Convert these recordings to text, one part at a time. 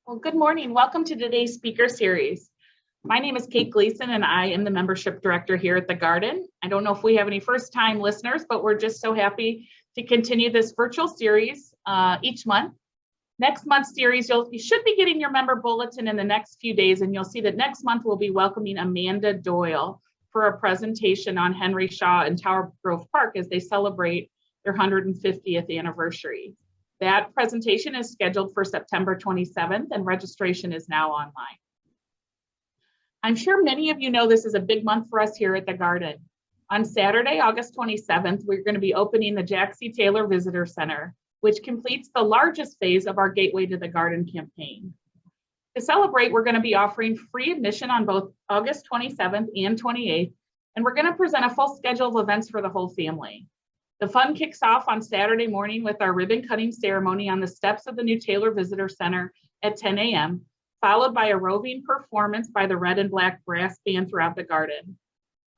Well, good morning. Welcome to today's speaker series. My name is Kate Gleason, and I am the membership director here at the Garden. I don't know if we have any first-time listeners, but we're just so happy to continue this virtual series each month. Next month's series, you should be getting your member bulletin in the next few days, and you'll see that next month we'll be welcoming Amanda Doyle for a presentation on Henry Shaw and Tower Grove Park as they celebrate their 150th anniversary. That presentation is scheduled for September 27th, and registration is now online. I'm sure many of you know this is a big month for us here at the Garden. On Saturday, August 27th, we're going to be opening the Jack C. Taylor Visitor Center, which completes the largest phase of our Gateway to the Garden campaign. To celebrate, we're going to be offering free admission on both August 27th and 28th, and we're going to present a full schedule of events for the whole family. The fun kicks off on Saturday morning with our ribbon cutting ceremony on the steps of the new Taylor Visitor Center at 10 a.m., followed by a roving performance by the Red and Black Brass Band throughout the Garden.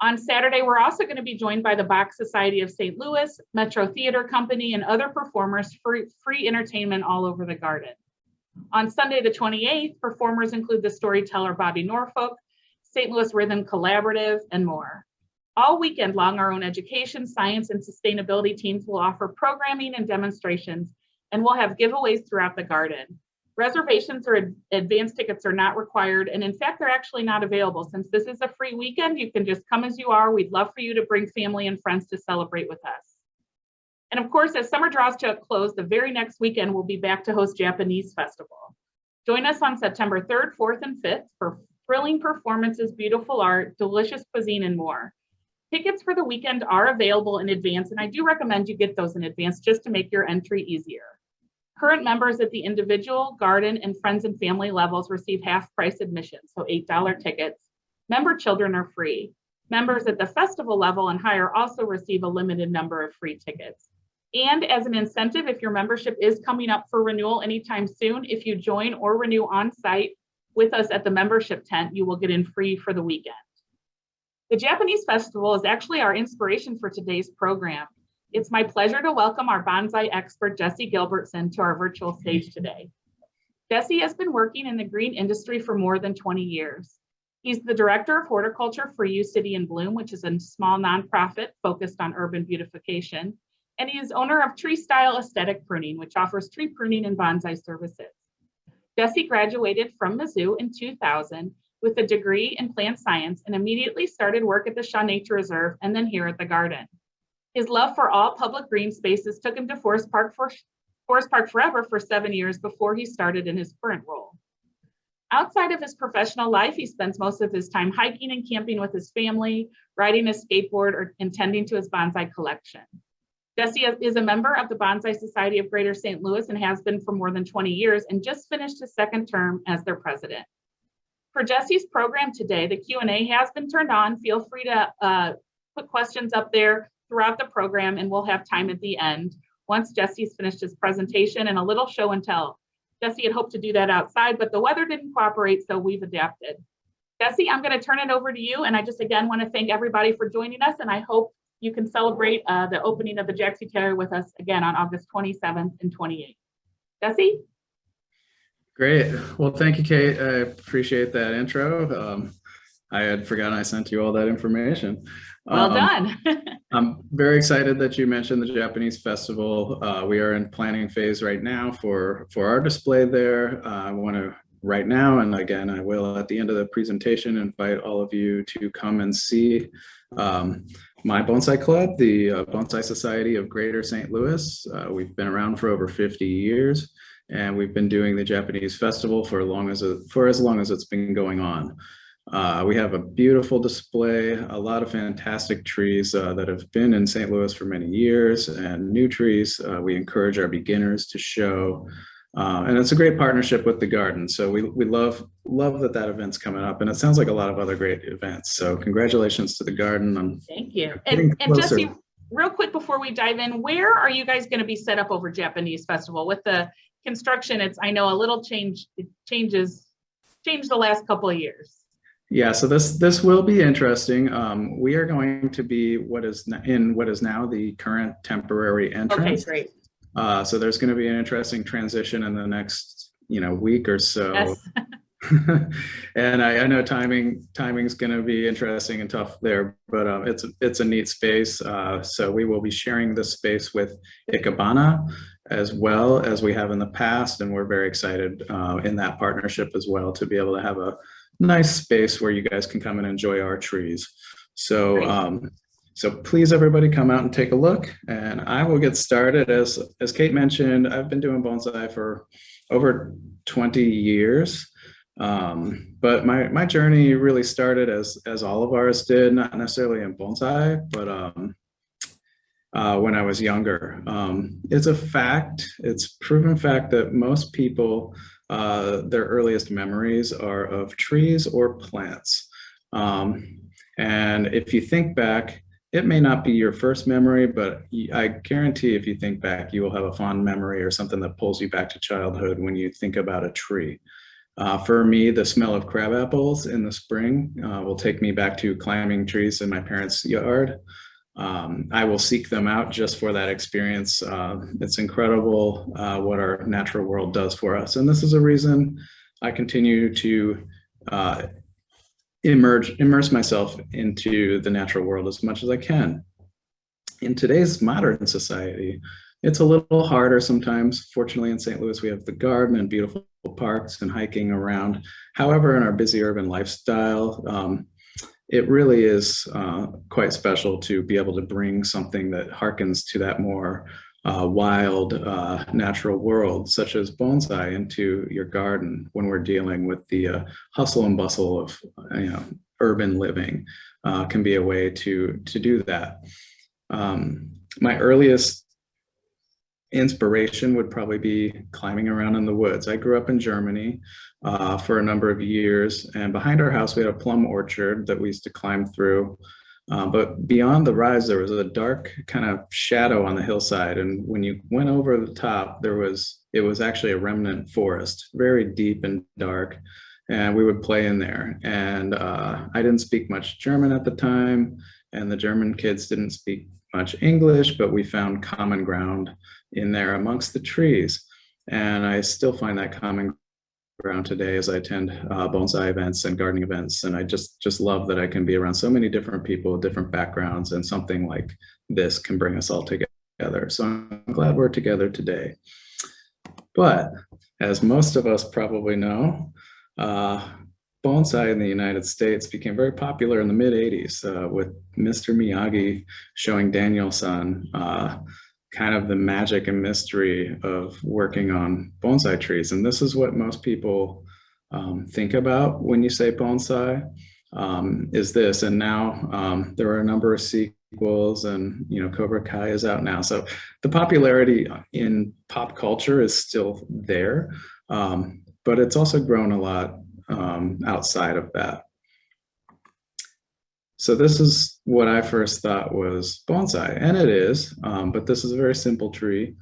On Saturday, we're also going to be joined by the Bach Society of St. Louis, Metro Theater Company, and other performers for free entertainment all over the Garden. On Sunday, the 28th, performers include the storyteller Bobby Norfolk, St. Louis Rhythm Collaborative, and more. All weekend long, our own education, science, and sustainability teams will offer programming and demonstrations, and we'll have giveaways throughout the Garden. Reservations or advance tickets are not required, and in fact, they're actually not available. Since this is a free weekend, you can just come as you are. We'd love for you to bring family and friends to celebrate with us. And of course, as summer draws to a close, the very next weekend, we'll be back to host Japanese Festival. Join us on September 3rd, 4th, and 5th for thrilling performances, beautiful art, delicious cuisine, and more. Tickets for the weekend are available in advance, and I do recommend you get those in advance just to make your entry easier. Current members at the individual, garden, and friends and family levels receive half-price admission, so $8 tickets. Member children are free. Members at the festival level and higher also receive a limited number of free tickets. And as an incentive, if your membership is coming up for renewal anytime soon, if you join or renew on site with us at the membership tent, you will get in free for the weekend. The Japanese Festival is actually our inspiration for today's program. It's my pleasure to welcome our bonsai expert, Jesse Gilbertson, to our virtual stage today. Jesse has been working in the green industry for more than 20 years. He's the director of horticulture for U City in Bloom, which is a small nonprofit focused on urban beautification. And he is owner of Tree Style Aesthetic Pruning, which offers tree pruning and bonsai services. Jesse graduated from Mizzou in 2000 with a degree in plant science and immediately started work at the Shaw Nature Reserve and then here at the Garden. His love for all public green spaces took him to Forest Park Forever for 7 years before he started in his current role. Outside of his professional life, he spends most of his time hiking and camping with his family, riding a skateboard, and tending to his bonsai collection. Jesse is a member of the Bonsai Society of Greater St. Louis and has been for more than 20 years and just finished his second term as their president. For Jesse's program today, the Q&A has been turned on. Feel free to put questions up there throughout the program, and we'll have time at the end once Jesse's finished his presentation and a little show and tell. Jesse had hoped to do that outside, but the weather didn't cooperate, so we've adapted. Jesse, I'm going to turn it over to you, and I just again want to thank everybody for joining us, and I hope you can celebrate the opening of the Jack C. Taylor with us again on August 27th and 28th. Jesse? Great. Well, thank you, Kate. I appreciate that intro. I had forgotten I sent you all that information. Well done. I'm very excited that you mentioned the Japanese Festival. We are in planning phase right now for our display there. I want to right now, and again, I will at the end of the presentation, invite all of you to come and see my bonsai club, the Bonsai Society of Greater St. Louis. We've been around for over 50 years, and we've been doing the Japanese Festival for as long as it's been going on. We have a beautiful display, a lot of fantastic trees that have been in St. Louis for many years, and new trees. We encourage our beginners to show, and it's a great partnership with the Garden. So we love that event's coming up, and it sounds like a lot of other great events. So congratulations to the Garden. Thank you. And Jesse, real quick before we dive in, where are you guys going to be set up over Japanese Festival? With the construction, it's, I know, a little changed the last couple of years. Yeah, so this will be interesting. We are going to be what is now the current temporary entrance. Okay, great. So there's going to be an interesting transition in the next week or so. Yes. And I know timing's going to be interesting and tough there, but it's a neat space. So we will be sharing this space with Ikebana as well as we have in the past, and we're very excited in that partnership as well to be able to have a nice space where you guys can come and enjoy our trees. So so please, everybody, come out and take a look, and I will get started. As Kate mentioned, I've been doing bonsai for over 20 years. But my journey really started as all of ours did, not necessarily in bonsai, but when I was younger. It's a fact, it's proven fact that most people, their earliest memories are of trees or plants. And if you think back, it may not be your first memory, but I guarantee if you think back, you will have a fond memory or something that pulls you back to childhood when you think about a tree. For me, the smell of crab apples in the spring will take me back to climbing trees in my parents' yard. I will seek them out just for that experience. It's incredible what our natural world does for us. And this is a reason I continue to immerse myself into the natural world as much as I can. In today's modern society, it's a little harder sometimes. Fortunately, in St. Louis, we have the garden and beautiful parks and hiking around. However, in our busy urban lifestyle, it really is quite special to be able to bring something that harkens to that more wild natural world, such as bonsai, into your garden when we're dealing with the hustle and bustle of urban living. Can be a way to do that. My earliest inspiration would probably be climbing around in the woods. I grew up in Germany for a number of years, and behind our house we had a plum orchard that we used to climb through. But beyond the rise, there was a dark kind of shadow on the hillside, and when you went over the top, it was actually a remnant forest, very deep and dark, and we would play in there. And I didn't speak much German at the time, and the German kids didn't speak much English, but we found common ground in there amongst the trees. And I still find that common ground today as I attend bonsai events and gardening events. And I just love that I can be around so many different people, different backgrounds, and something like this can bring us all together. So I'm glad we're together today. But as most of us probably know, bonsai in the United States became very popular in the mid-'80s with Mr. Miyagi showing Daniel-san kind of the magic and mystery of working on bonsai trees. And this is what most people think about when you say bonsai, is this. And now there are a number of sequels, and Cobra Kai is out now. So the popularity in pop culture is still there, but it's also grown a lot outside of that. So this is what I first thought was bonsai, and it is, but this is a very simple tree.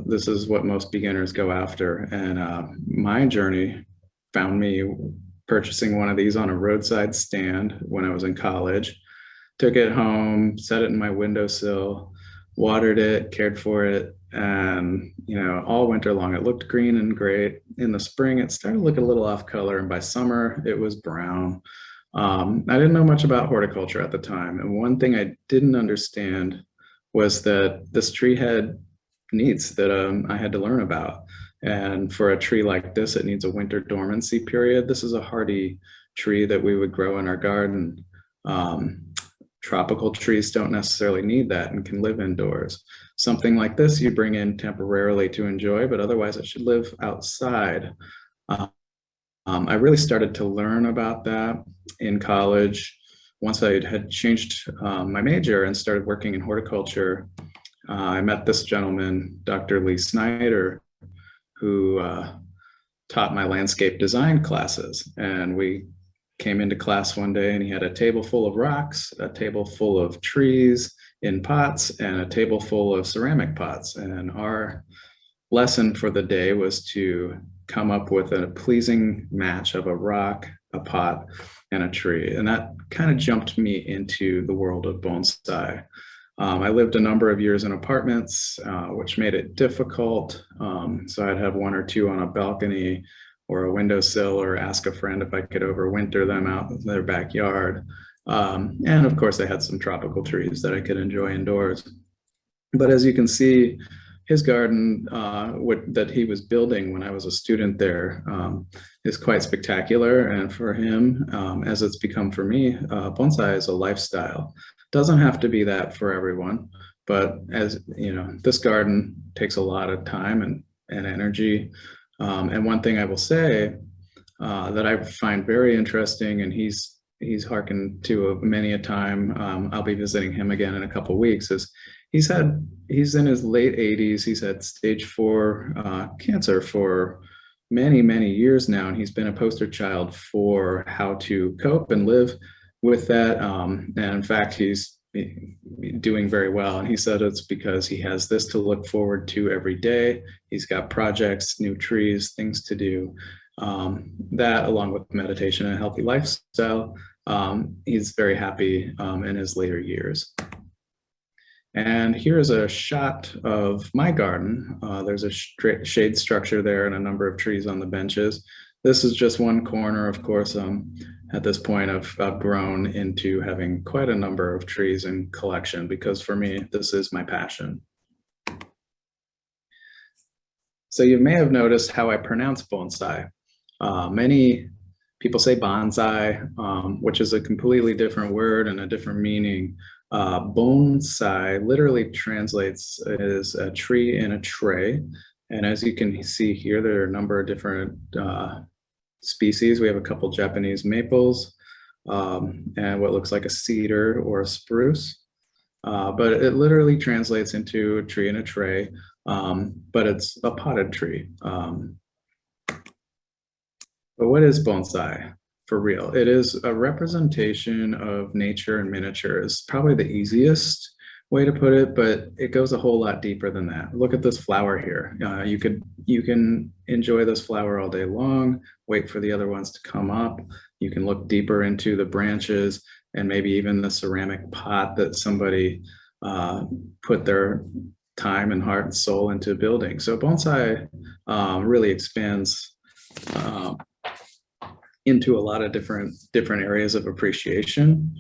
This is what most beginners go after, and my journey found me purchasing one of these on a roadside stand when I was in college. Took it home, set it in my windowsill, watered it, cared for it, and all winter long it looked green and great. In the spring it started to look a little off color, and by summer it was brown. I didn't know much about horticulture at the time, and one thing I didn't understand was that this tree had needs that I had to learn about. And for a tree like this, it needs a winter dormancy period. This is a hardy tree that we would grow in our garden. Tropical trees don't necessarily need that and can live indoors. Something like this you bring in temporarily to enjoy, but otherwise it should live outside. I really started to learn about that in college. Once I had changed my major and started working in horticulture, I met this gentleman, Dr. Lee Snyder, who taught my landscape design classes. And we came into class one day and he had a table full of rocks, a table full of trees in pots, and a table full of ceramic pots. And our lesson for the day was to come up with a pleasing match of a rock, a pot, and a tree. And that kind of jumped me into the world of bonsai. I lived a number of years in apartments, which made it difficult. So I'd have one or two on a balcony or a windowsill, or ask a friend if I could overwinter them out in their backyard. And of course, I had some tropical trees that I could enjoy indoors. But as you can see, his garden that he was building when I was a student there is quite spectacular. And for him, as it's become for me, bonsai is a lifestyle. Doesn't have to be that for everyone, but as you know, this garden takes a lot of time and energy. And one thing I will say that I find very interesting, and he's hearkened to many a time. I'll be visiting him again in a couple of weeks. Is he's in his late 80s. He's had stage 4 cancer for many years now, and he's been a poster child for how to cope and live with that. And in fact, he's doing very well. And he said it's because he has this to look forward to every day. He's got projects, new trees, things to do. That, along with meditation and a healthy lifestyle, he's very happy in his later years. And here's a shot of my garden. There's a shade structure there and a number of trees on the benches. This is just one corner, of course. At this point, I've grown into having quite a number of trees in collection, because for me, this is my passion. So you may have noticed how I pronounce bonsai. Many people say bonsai, which is a completely different word and a different meaning. Bonsai literally translates as a tree in a tray. And as you can see here, there are a number of different species. We have a couple Japanese maples and what looks like a cedar or a spruce. But it literally translates into a tree in a tray, but it's a potted tree. But what is bonsai for real? It is a representation of nature in miniature. Is probably the easiest way to put it, but it goes a whole lot deeper than that. Look at this flower here. You can enjoy this flower all day long, wait for the other ones to come up. You can look deeper into the branches and maybe even the ceramic pot that somebody put their time and heart and soul into building. So bonsai really expands into a lot of different areas of appreciation.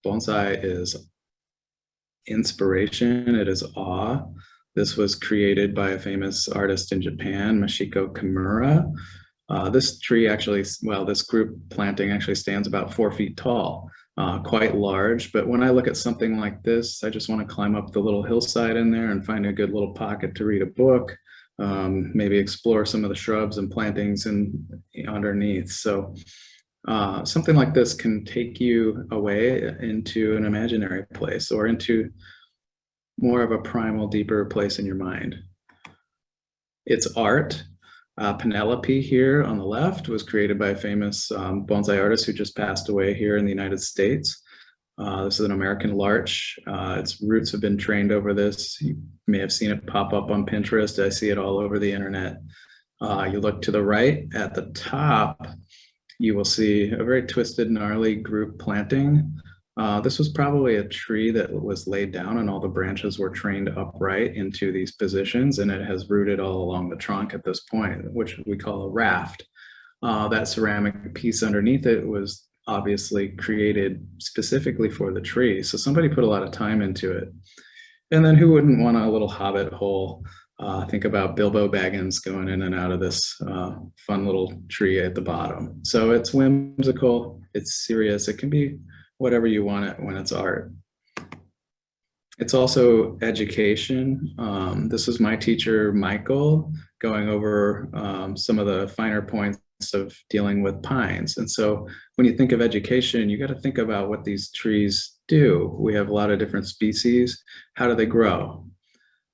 Bonsai is inspiration, it is awe. This was created by a famous artist in Japan, Mashiko Kimura. This tree actually, well, this group planting actually stands about 4 feet tall, quite large. But when I look at something like this, I just want to climb up the little hillside in there and find a good little pocket to read a book, maybe explore some of the shrubs and plantings underneath. So something like this can take you away into an imaginary place or into more of a primal, deeper place in your mind. It's art. Penelope here on the left was created by a famous bonsai artist who just passed away here in the United States. This is an American larch. Its roots have been trained over this. You may have seen it pop up on Pinterest. I see it all over the internet. You look to the right at the top, you will see a very twisted, gnarly group planting. This was probably a tree that was laid down and all the branches were trained upright into these positions, and it has rooted all along the trunk at this point, which we call a raft. That ceramic piece underneath it was obviously created specifically for the tree. So somebody put a lot of time into it. And then who wouldn't want a little hobbit hole? Think about Bilbo Baggins going in and out of this fun little tree at the bottom. So it's whimsical, it's serious, it can be whatever you want it when it's art. It's also education. This is my teacher, Michael, going over some of the finer points of dealing with pines. And so when you think of education, you got to think about what these trees do. We have a lot of different species. How do they grow?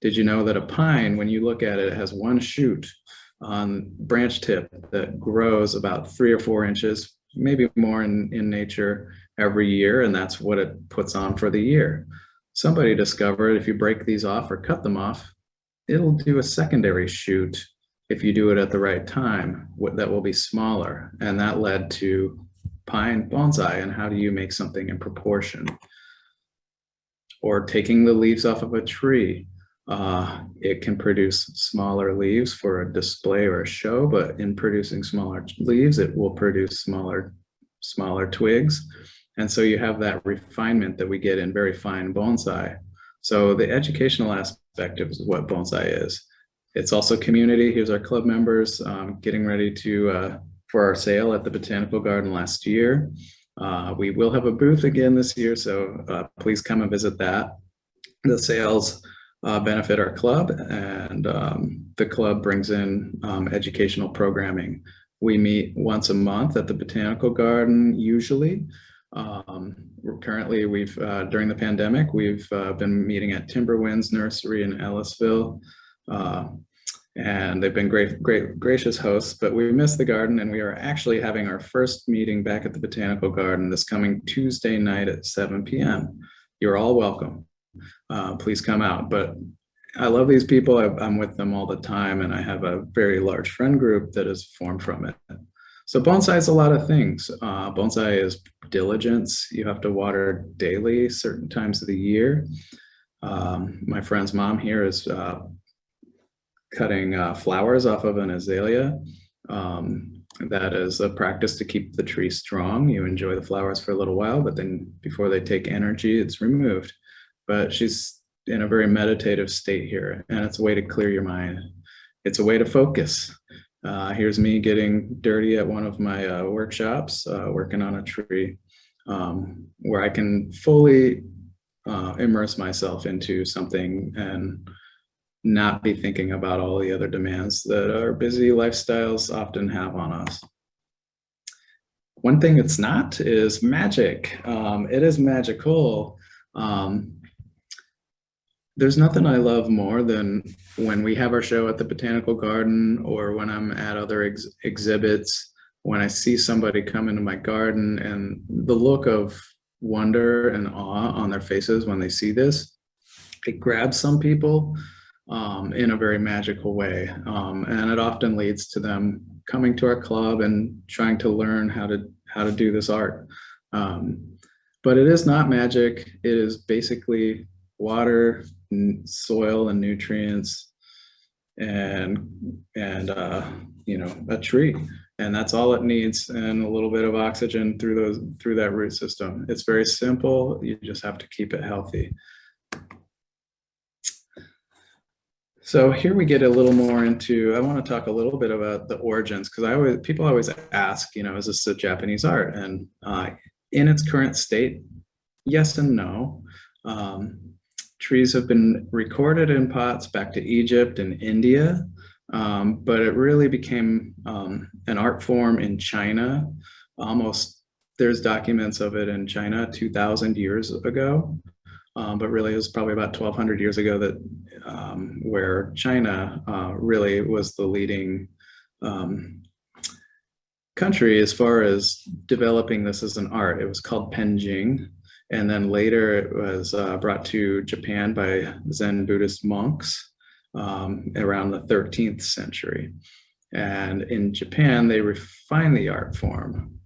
Did you know that a pine, when you look at it, it has one shoot on branch tip that grows about 3 or 4 inches, maybe more in nature every year, and that's what it puts on for the year. Somebody discovered if you break these off or cut them off, it'll do a secondary shoot if you do it at the right time, that will be smaller. And that led to pine bonsai. And how do you make something in proportion? or taking the leaves off of a tree. It can produce smaller leaves for a display or a show, but in producing smaller leaves, it will produce smaller twigs. And so you have that refinement that we get in very fine bonsai. So the educational aspect is what bonsai is. It's also community. Here's our club members getting ready for our sale at the Botanical Garden last year. We will have a booth again this year, so please come and visit that. The sales benefit our club, and the club brings in educational programming. We meet once a month at the Botanical Garden, usually. Currently, during the pandemic, we've been meeting at Timberwinds Nursery in Ellisville, and they've been gracious hosts, but we miss the garden, and we are actually having our first meeting back at the Botanical Garden this coming Tuesday night at 7 p.m. You're all welcome. Please come out. But I love these people. I'm with them all the time, and I have a very large friend group that is formed from it. So bonsai is a lot of things. Bonsai is diligence. You have to water daily, certain times of the year. My friend's mom here is cutting flowers off of an azalea. That is a practice to keep the tree strong. You enjoy the flowers for a little while, but then before they take energy, it's removed. But she's in a very meditative state here, and it's a way to clear your mind. It's a way to focus. Here's me getting dirty at one of my workshops, working on a tree, where I can fully immerse myself into something and not be thinking about all the other demands that our busy lifestyles often have on us. One thing it's not is magic. It is magical. There's nothing I love more than when we have our show at the Botanical Garden, or when I'm at other exhibits, when I see somebody come into my garden and the look of wonder and awe on their faces when they see this, it grabs some people in a very magical way. And it often leads to them coming to our club and trying to learn how to do this art. But it is not magic. It is basically water, soil, and nutrients, and a tree, and that's all it needs, and a little bit of oxygen through that root system. It's very simple. You just have to keep it healthy. So here we get a little more into, I want to talk a little bit about the origins, because people always ask, is this a Japanese art? And in its current state, yes and no. Trees have been recorded in pots back to Egypt and India, but it really became an art form in China. There's documents of it in China 2,000 years ago, but really it was probably about 1,200 years ago that where China really was the leading country as far as developing this as an art. It was called Penjing. And then later it was brought to Japan by Zen Buddhist monks around the 13th century. And in Japan, they refined the art form.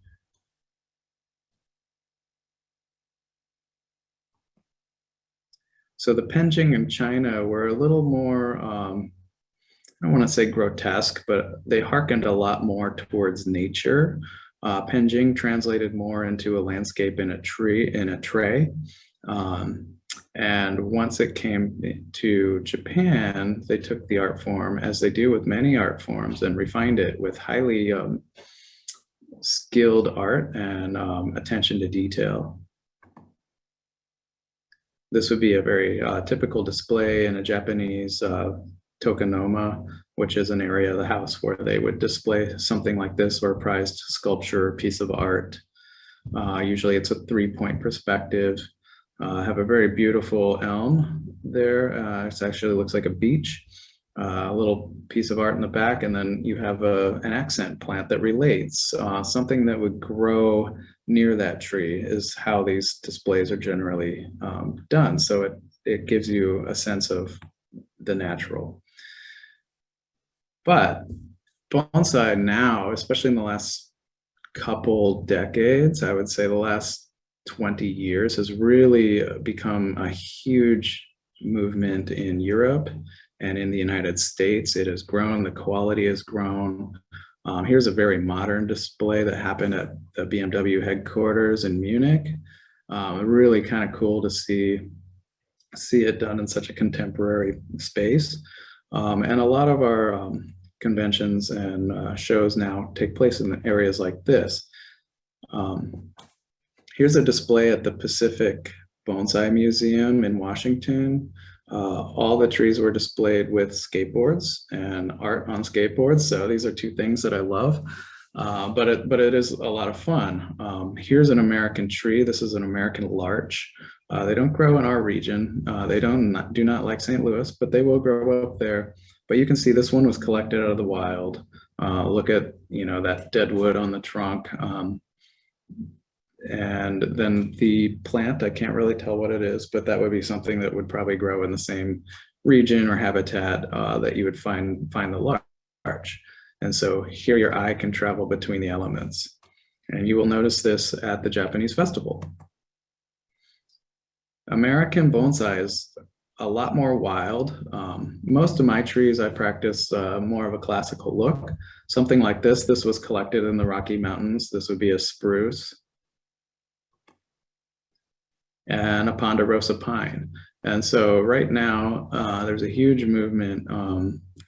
So the Penjing in China were a little more, I don't want to say grotesque, but they hearkened a lot more towards nature. Penjing translated more into a landscape in a tray. And once it came to Japan, they took the art form, as they do with many art forms, and refined it with highly skilled art and attention to detail. This would be a very typical display in a Japanese tokonoma, which is an area of the house where they would display something like this, or a prized sculpture or piece of art. Usually it's a 3-point perspective. Have a very beautiful elm there. It actually looks like a beech. A little piece of art in the back, and then you have an accent plant that relates. Something that would grow near that tree is how these displays are generally done. So it gives you a sense of the natural. But bonsai now, especially in the last couple decades, I would say the last 20 years has really become a huge movement in Europe and in the United States. It has grown, the quality has grown. Here's a very modern display that happened at the BMW headquarters in Munich. Really kind of cool to see it done in such a contemporary space. And a lot of our conventions and shows now take place in areas like this. Here's a display at the Pacific Bonsai Museum in Washington. All the trees were displayed with skateboards and art on skateboards. So these are two things that I love, but it is a lot of fun. Here's an American tree. This is an American larch. They don't grow in our region. They do not like St. Louis, but they will grow up there. But you can see this one was collected out of the wild. Look at, that dead wood on the trunk. And then the plant, I can't really tell what it is, but that would be something that would probably grow in the same region or habitat that you would find the larch. And so here your eye can travel between the elements. And you will notice this at the Japanese festival. American bonsai is a lot more wild. Most of my trees, I practice more of a classical look. Something like this was collected in the Rocky Mountains. This would be a spruce and a ponderosa pine. And so right now, there's a huge movement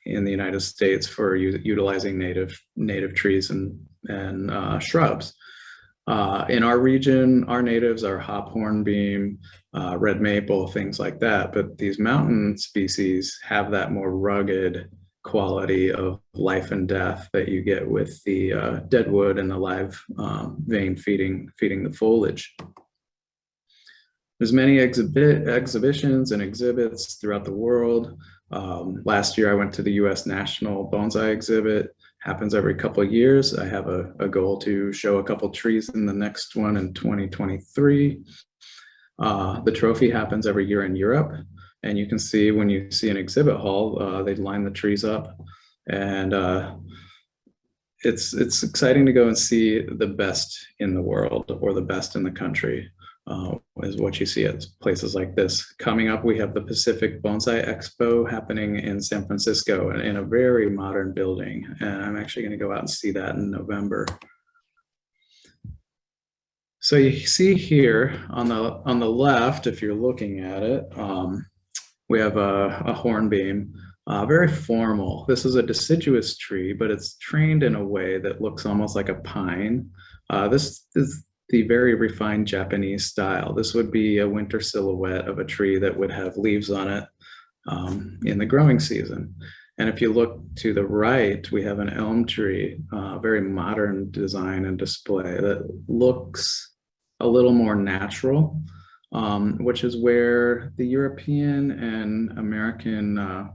in the United States for utilizing native trees and shrubs. In our region, our natives are hop hornbeam, red maple, things like that. But these mountain species have that more rugged quality of life and death that you get with the dead wood and the live vein feeding the foliage. There's many exhibitions and exhibits throughout the world. Last year, I went to the U.S. National Bonsai exhibit. Happens every couple of years. I have a goal to show a couple trees in the next one in 2023. The trophy happens every year in Europe. And you can see when you see an exhibit hall, they line the trees up. And it's exciting to go and see the best in the world or the best in the country. Is what you see at places like this. Coming up, we have the Pacific Bonsai Expo happening in San Francisco in a very modern building. And I'm actually going to go out and see that in November. So you see here on the left, if you're looking at it, we have a hornbeam, very formal. This is a deciduous tree, but it's trained in a way that looks almost like a pine. This is the very refined Japanese style. This would be a winter silhouette of a tree that would have leaves on it in the growing season. And if you look to the right, we have an elm tree, very modern design and display that looks a little more natural, which is where the European and American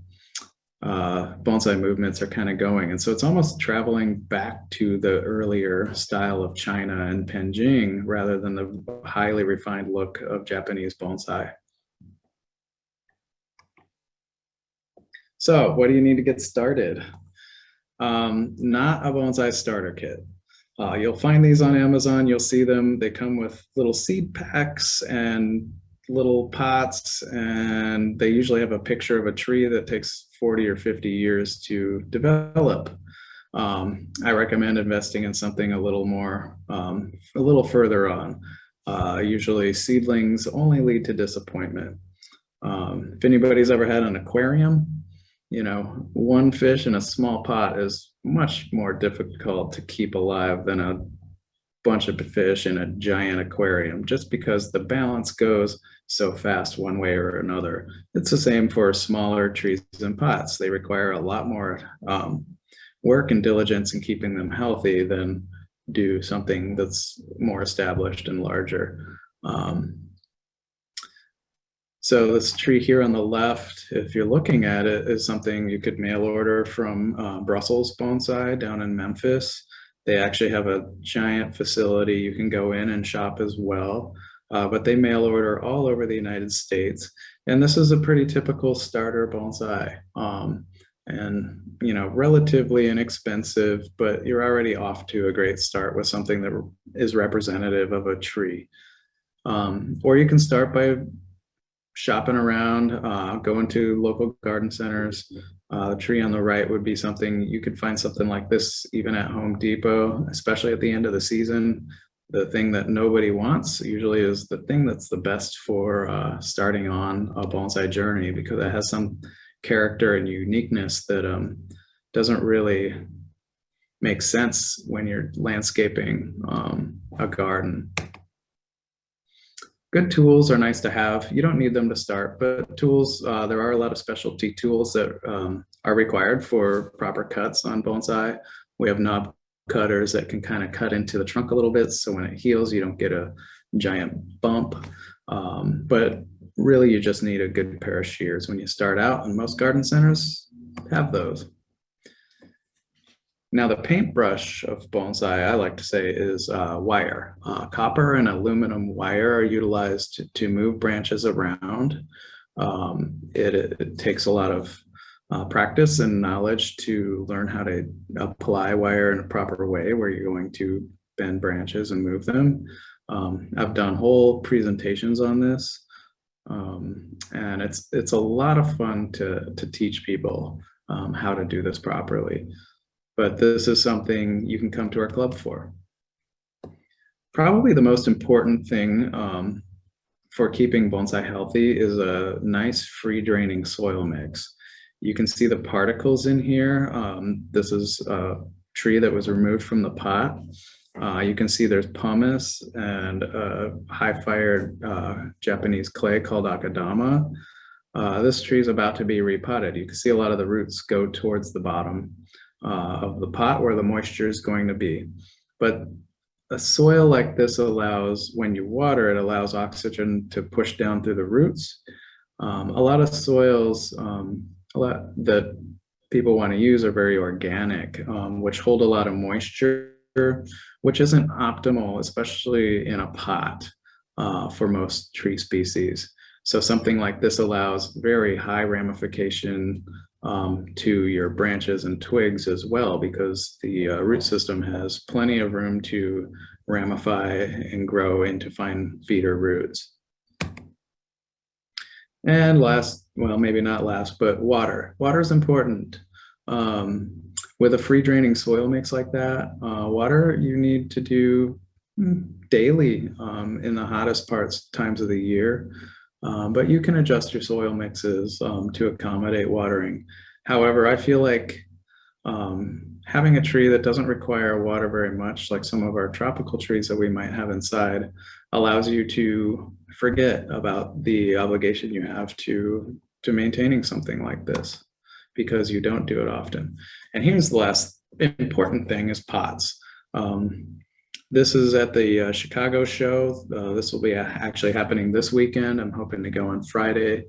bonsai movements are kind of going. And so it's almost traveling back to the earlier style of China and Penjing rather than the highly refined look of Japanese bonsai. So what do you need to get started? Not a bonsai starter kit. You'll find these on Amazon. You'll see them. They come with little seed packs and little pots, and they usually have a picture of a tree that takes 40 or 50 years to develop. I recommend investing in something a little more, a little further on. Usually seedlings only lead to disappointment. If anybody's ever had an aquarium, one fish in a small pot is much more difficult to keep alive than a bunch of fish in a giant aquarium, just because the balance goes so fast one way or another. It's the same for smaller trees and pots. They require a lot more work and diligence in keeping them healthy than do something that's more established and larger. So this tree here on the left, if you're looking at it, is something you could mail order from Brussels Bonsai down in Memphis. They actually have a giant facility. You can go in and shop as well, but they mail order all over the United States. And this is a pretty typical starter bonsai, and relatively inexpensive, but you're already off to a great start with something that is representative of a tree. Or you can start by shopping around, going to local garden centers. The tree on the right would be something you could find something like this even at Home Depot, especially at the end of the season. The thing that nobody wants usually is the thing that's the best for starting on a bonsai journey, because it has some character and uniqueness that doesn't really make sense when you're landscaping a garden. Good tools are nice to have. You don't need them to start, but tools, there are a lot of specialty tools that are required for proper cuts on bonsai. We have knob cutters that can kind of cut into the trunk a little bit, so when it heals, you don't get a giant bump. But really, you just need a good pair of shears when you start out, and most garden centers have those. Now, the paintbrush of bonsai, I like to say, is wire. Copper and aluminum wire are utilized to move branches around. It takes a lot of practice and knowledge to learn how to apply wire in a proper way where you're going to bend branches and move them. I've done whole presentations on this, and it's a lot of fun to teach people how to do this properly. But this is something you can come to our club for. Probably the most important thing for keeping bonsai healthy is a nice free draining soil mix. You can see the particles in here. This is a tree that was removed from the pot. You can see there's pumice and high fired Japanese clay called akadama. This tree is about to be repotted. You can see a lot of the roots go towards the bottom of the pot where the moisture is going to be. But a soil like this allows, when you water, it allows oxygen to push down through the roots. A lot of soils that people want to use are very organic, which hold a lot of moisture, which isn't optimal, especially in a pot for most tree species. So something like this allows very high ramification to your branches and twigs as well, because the root system has plenty of room to ramify and grow into fine feeder roots. And last, well, maybe not last, but water. Water is important. With a free draining soil mix like that, water you need to do daily in the hottest times of the year. But you can adjust your soil mixes to accommodate watering. However, I feel like having a tree that doesn't require water very much, like some of our tropical trees that we might have inside, allows you to forget about the obligation you have to maintaining something like this, because you don't do it often. And here's the last important thing is pots. This is at the Chicago show. This will be actually happening this weekend. I'm hoping to go on Friday.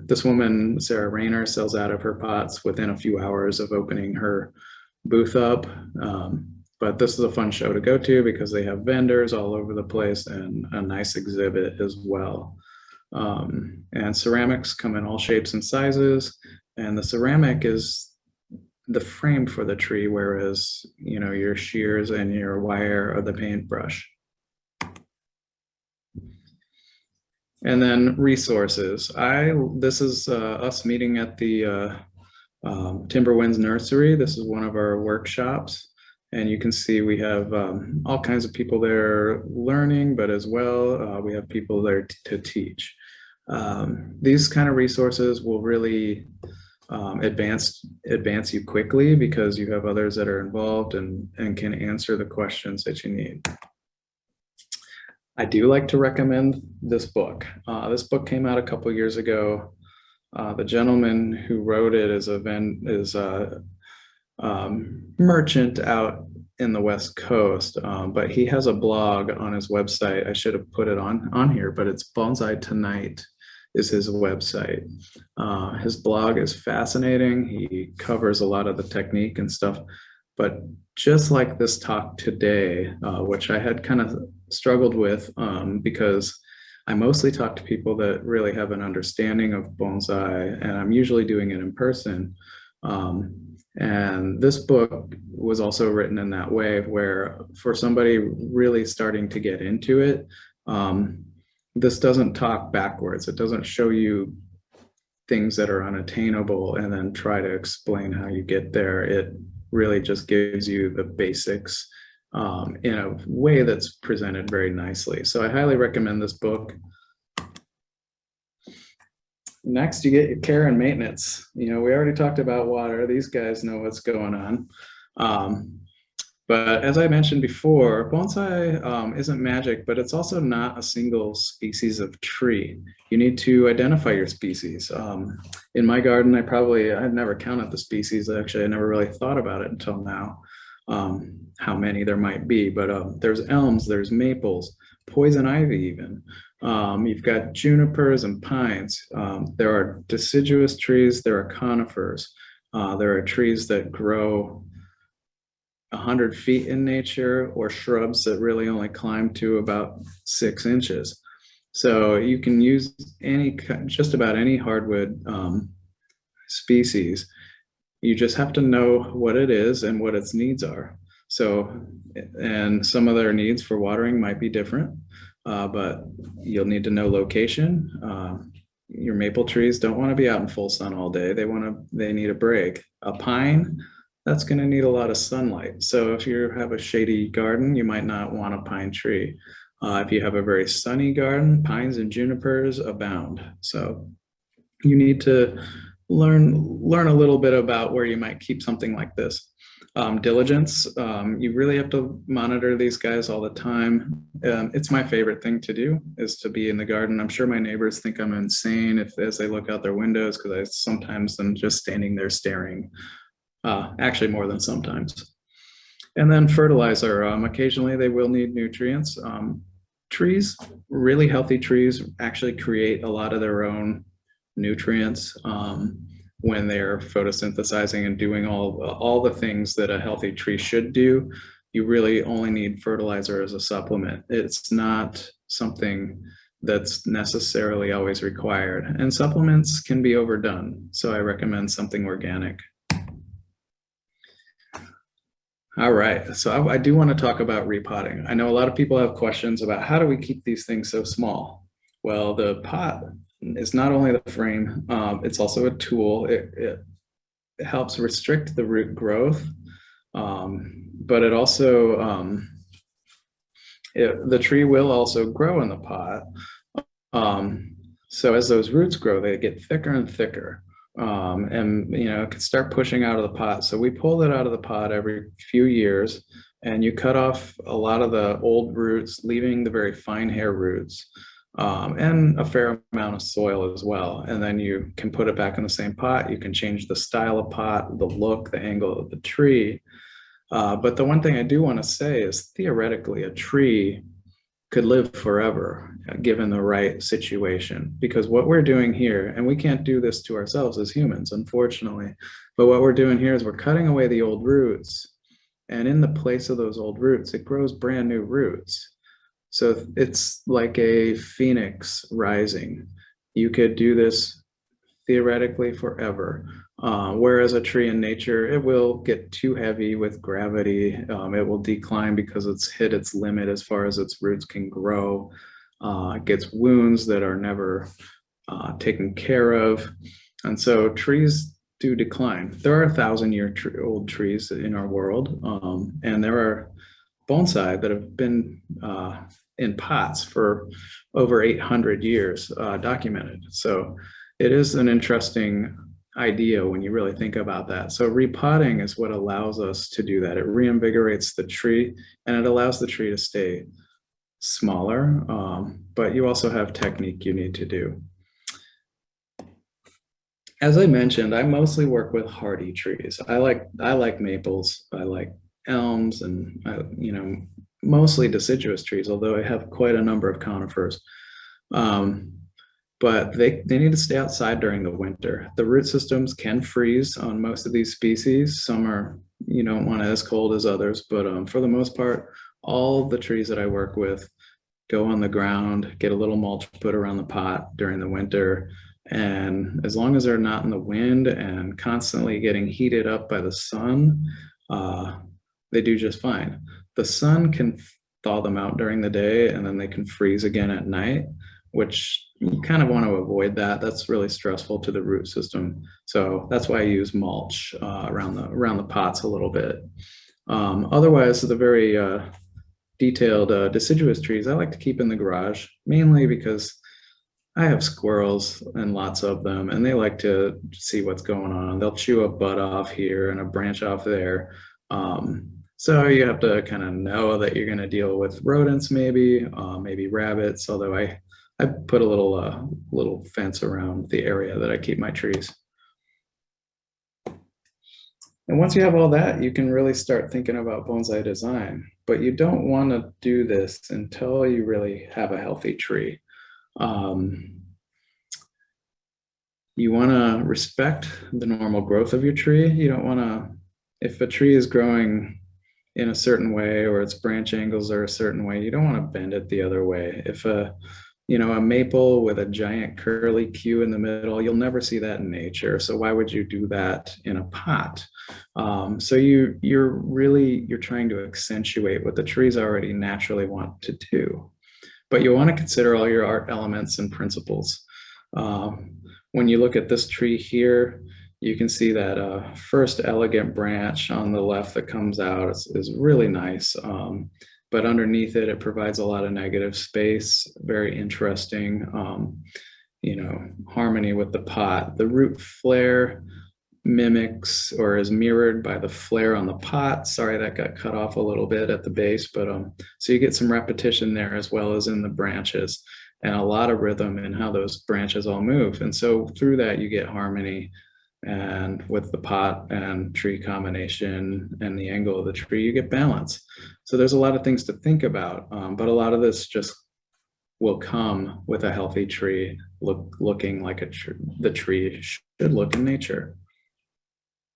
This woman, Sarah Rayner, sells out of her pots within a few hours of opening her booth up. But this is a fun show to go to because they have vendors all over the place and a nice exhibit as well. And ceramics come in all shapes and sizes. And the ceramic is the frame for the tree, whereas, you know, your shears and your wire are the paintbrush. And then resources. This is us meeting at the Timberwinds Nursery. This is one of our workshops. And you can see we have all kinds of people there learning, but as well, we have people there to teach. These kind of resources will really advance you quickly because you have others that are involved and can answer the questions that you need. I do like to recommend this book. This book came out a couple years ago. The gentleman who wrote it is a merchant out in the West Coast, but he has a blog on his website. I should have put it on here, but it's Bonsai Tonight is his website. His blog is fascinating. He covers a lot of the technique and stuff, but just like this talk today, which I had kind of struggled with because I mostly talk to people that really have an understanding of bonsai, and I'm usually doing it in person. And this book was also written in that way, where for somebody really starting to get into it, This doesn't talk backwards. It doesn't show you things that are unattainable and then try to explain how you get there. It really just gives you the basics in a way that's presented very nicely. So I highly recommend this book. Next, you get your care and maintenance. We already talked about water. These guys know what's going on. But as I mentioned before, bonsai isn't magic, but it's also not a single species of tree. You need to identify your species. In my garden, I've never counted the species. Actually, I never really thought about it until now, how many there might be. But there's elms, there's maples, poison ivy even. You've got junipers and pines. There are deciduous trees, there are conifers. There are trees that grow 100 feet in nature, or shrubs that really only climb to about 6 inches. So you can use just about any hardwood species. You just have to know what it is and what its needs are. And some of their needs for watering might be different, but you'll need to know location. Your maple trees don't want to be out in full sun all day. They need a break. A pine, that's going to need a lot of sunlight. So if you have a shady garden, you might not want a pine tree. If you have a very sunny garden, pines and junipers abound. So you need to learn a little bit about where you might keep something like this. Diligence, you really have to monitor these guys all the time. It's my favorite thing to do, is to be in the garden. I'm sure my neighbors think I'm insane as they look out their windows, because I sometimes am just standing there staring. Actually more than sometimes. And then fertilizer, occasionally they will need nutrients. Trees, really healthy trees, actually create a lot of their own nutrients when they're photosynthesizing and doing all the things that a healthy tree should do. You really only need fertilizer as a supplement. It's not something that's necessarily always required. And supplements can be overdone, so I recommend something organic. All right, so I do want to talk about repotting. I know a lot of people have questions about how do we keep these things so small? Well, the pot is not only the frame, it's also a tool. It helps restrict the root growth, but it also, the tree will also grow in the pot. So as those roots grow, they get thicker and thicker. And it can start pushing out of the pot. So we pull it out of the pot every few years, and you cut off a lot of the old roots, leaving the very fine hair roots, and a fair amount of soil as well. And then you can put it back in the same pot. You can change the style of pot, the look, the angle of the tree. But the one thing I do want to say is, theoretically, a tree could live forever given the right situation, because what we're doing here, and we can't do this to ourselves as humans, unfortunately, but what we're doing here is we're cutting away the old roots, and in the place of those old roots, it grows brand new roots. So it's like a phoenix rising. You could do this theoretically forever. Whereas a tree in nature, it will get too heavy with gravity. It will decline because it's hit its limit as far as its roots can grow. It gets wounds that are never taken care of. And so trees do decline. There are 1,000-year-old trees in our world, and there are bonsai that have been in pots for over 800 years documented. So it is an interesting idea when you really think about that. So repotting is what allows us to do that. It reinvigorates the tree, and it allows the tree to stay smaller, but you also have technique you need to do. As I mentioned, I mostly work with hardy trees. I like maples, I like elms, and mostly deciduous trees, although I have quite a number of conifers. But they need to stay outside during the winter. The root systems can freeze on most of these species. Some are, you don't want it as cold as others, but for the most part, all the trees that I work with go on the ground, get a little mulch put around the pot during the winter. And as long as they're not in the wind and constantly getting heated up by the sun, they do just fine. The sun can thaw them out during the day, and then they can freeze again at night, which you kind of want to avoid that. That's really stressful to the root system. So that's why I use mulch around the pots a little bit. Otherwise, the very detailed deciduous trees I like to keep in the garage, mainly because I have squirrels and lots of them, and they like to see what's going on. They'll chew a bud off here and a branch off there. So you have to kind of know that you're going to deal with rodents, maybe rabbits. Although I put a little fence around the area that I keep my trees. And once you have all that, you can really start thinking about bonsai design. But you don't want to do this until you really have a healthy tree. You want to respect the normal growth of your tree. You don't want to, if a tree is growing in a certain way or its branch angles are a certain way, you don't want to bend it the other way. If a maple with a giant curly Q in the middle, you'll never see that in nature. So why would you do that in a pot? So you're trying to accentuate what the trees already naturally want to do. But you want to consider all your art elements and principles. When you look at this tree here, you can see that first elegant branch on the left that comes out is really nice. But underneath it, it provides a lot of negative space, very interesting, harmony with the pot. The root flare mimics or is mirrored by the flare on the pot. Sorry, that got cut off a little bit at the base, but so you get some repetition there as well as in the branches and a lot of rhythm in how those branches all move. And so through that, you get harmony, and with the pot and tree combination and the angle of the tree, you get balance. So there's a lot of things to think about, but a lot of this just will come with a healthy tree looking like the tree should look in nature.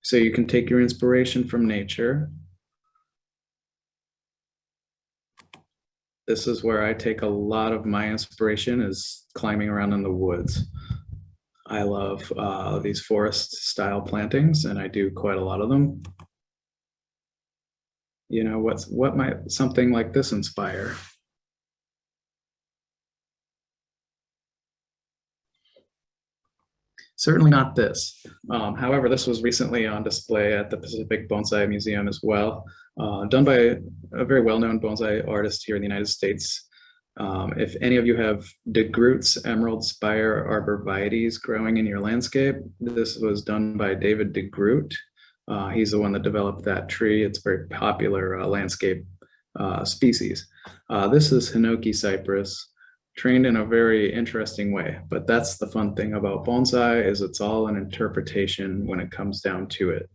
So you can take your inspiration from nature. This is where I take a lot of my inspiration, is climbing around in the woods. I love these forest style plantings, and I do quite a lot of them. What might something like this inspire? Certainly not this. However, this was recently on display at the Pacific Bonsai Museum as well, done by a very well-known bonsai artist here in the United States. If any of you have de Groot's Emerald Spire arborvitaes growing in your landscape, this was done by David de Groot. He's the one that developed that tree. It's a very popular landscape species. This is Hinoki cypress, trained in a very interesting way, but that's the fun thing about bonsai, is it's all an interpretation when it comes down to it.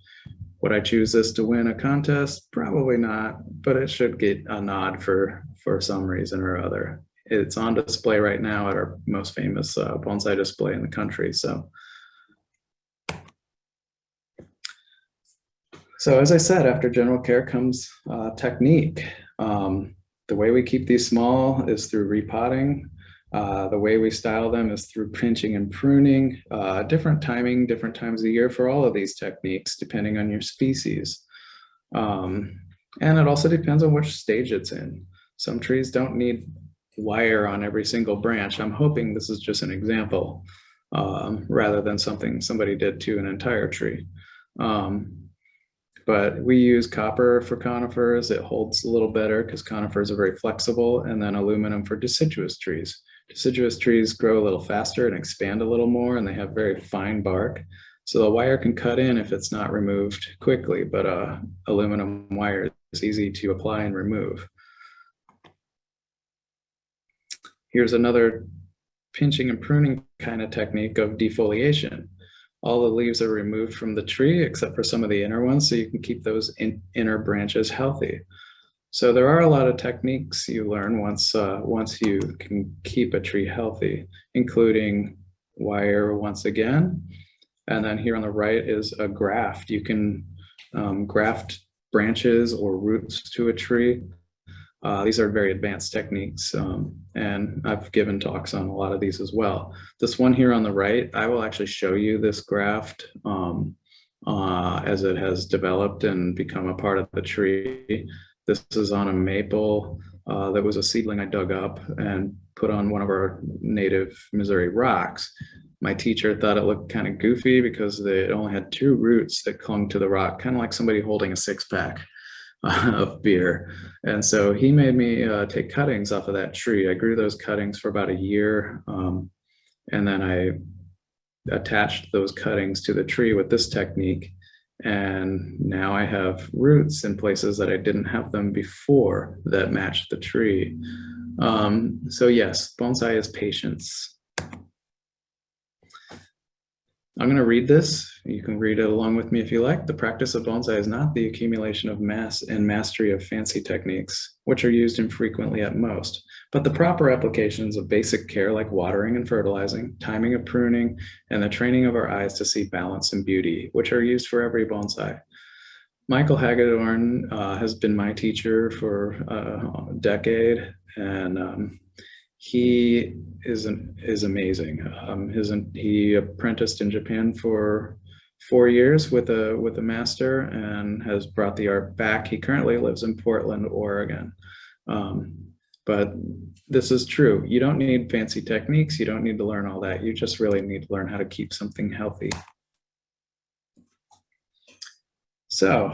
Would I choose this to win a contest? Probably not, but it should get a nod for some reason or other. It's on display right now at our most famous bonsai display in the country. So as I said, after general care comes technique. The way we keep these small is through repotting. The way we style them is through pinching and pruning. Different timing, different times of the year for all of these techniques, depending on your species. And it also depends on which stage it's in. Some trees don't need wire on every single branch. I'm hoping this is just an example, rather than something somebody did to an entire tree. But we use copper for conifers. It holds a little better because conifers are very flexible, and then aluminum for deciduous trees. Deciduous trees grow a little faster and expand a little more, and they have very fine bark. So the wire can cut in if it's not removed quickly, but aluminum wire is easy to apply and remove. Here's another pinching and pruning kind of technique of defoliation. All the leaves are removed from the tree except for some of the inner ones, so you can keep those inner branches healthy. So there are a lot of techniques you learn once you can keep a tree healthy, including wire once again. And then here on the right is a graft. You can graft branches or roots to a tree. These are very advanced techniques, and I've given talks on a lot of these as well. This one here on the right, I will actually show you this graft as it has developed and become a part of the tree. This is on a maple that was a seedling I dug up and put on one of our native Missouri rocks. My teacher thought it looked kind of goofy because it only had 2 roots that clung to the rock, kind of like somebody holding a 6-pack of beer. And so he made me take cuttings off of that tree. I grew those cuttings for about a year. And then I attached those cuttings to the tree with this technique. And now I have roots in places that I didn't have them before that match the tree. So yes, bonsai is patience. I'm going to read this. You can read it along with me if you like. The practice of bonsai is not the accumulation of mass and mastery of fancy techniques, which are used infrequently at most, but the proper applications of basic care like watering and fertilizing, timing of pruning, and the training of our eyes to see balance and beauty, which are used for every bonsai. Michael Hagedorn has been my teacher for a decade, and he is amazing. He apprenticed in Japan for 4 years with a master and has brought the art back. He currently lives in Portland, Oregon. But this is true. You don't need fancy techniques. You don't need to learn all that. You just really need to learn how to keep something healthy. So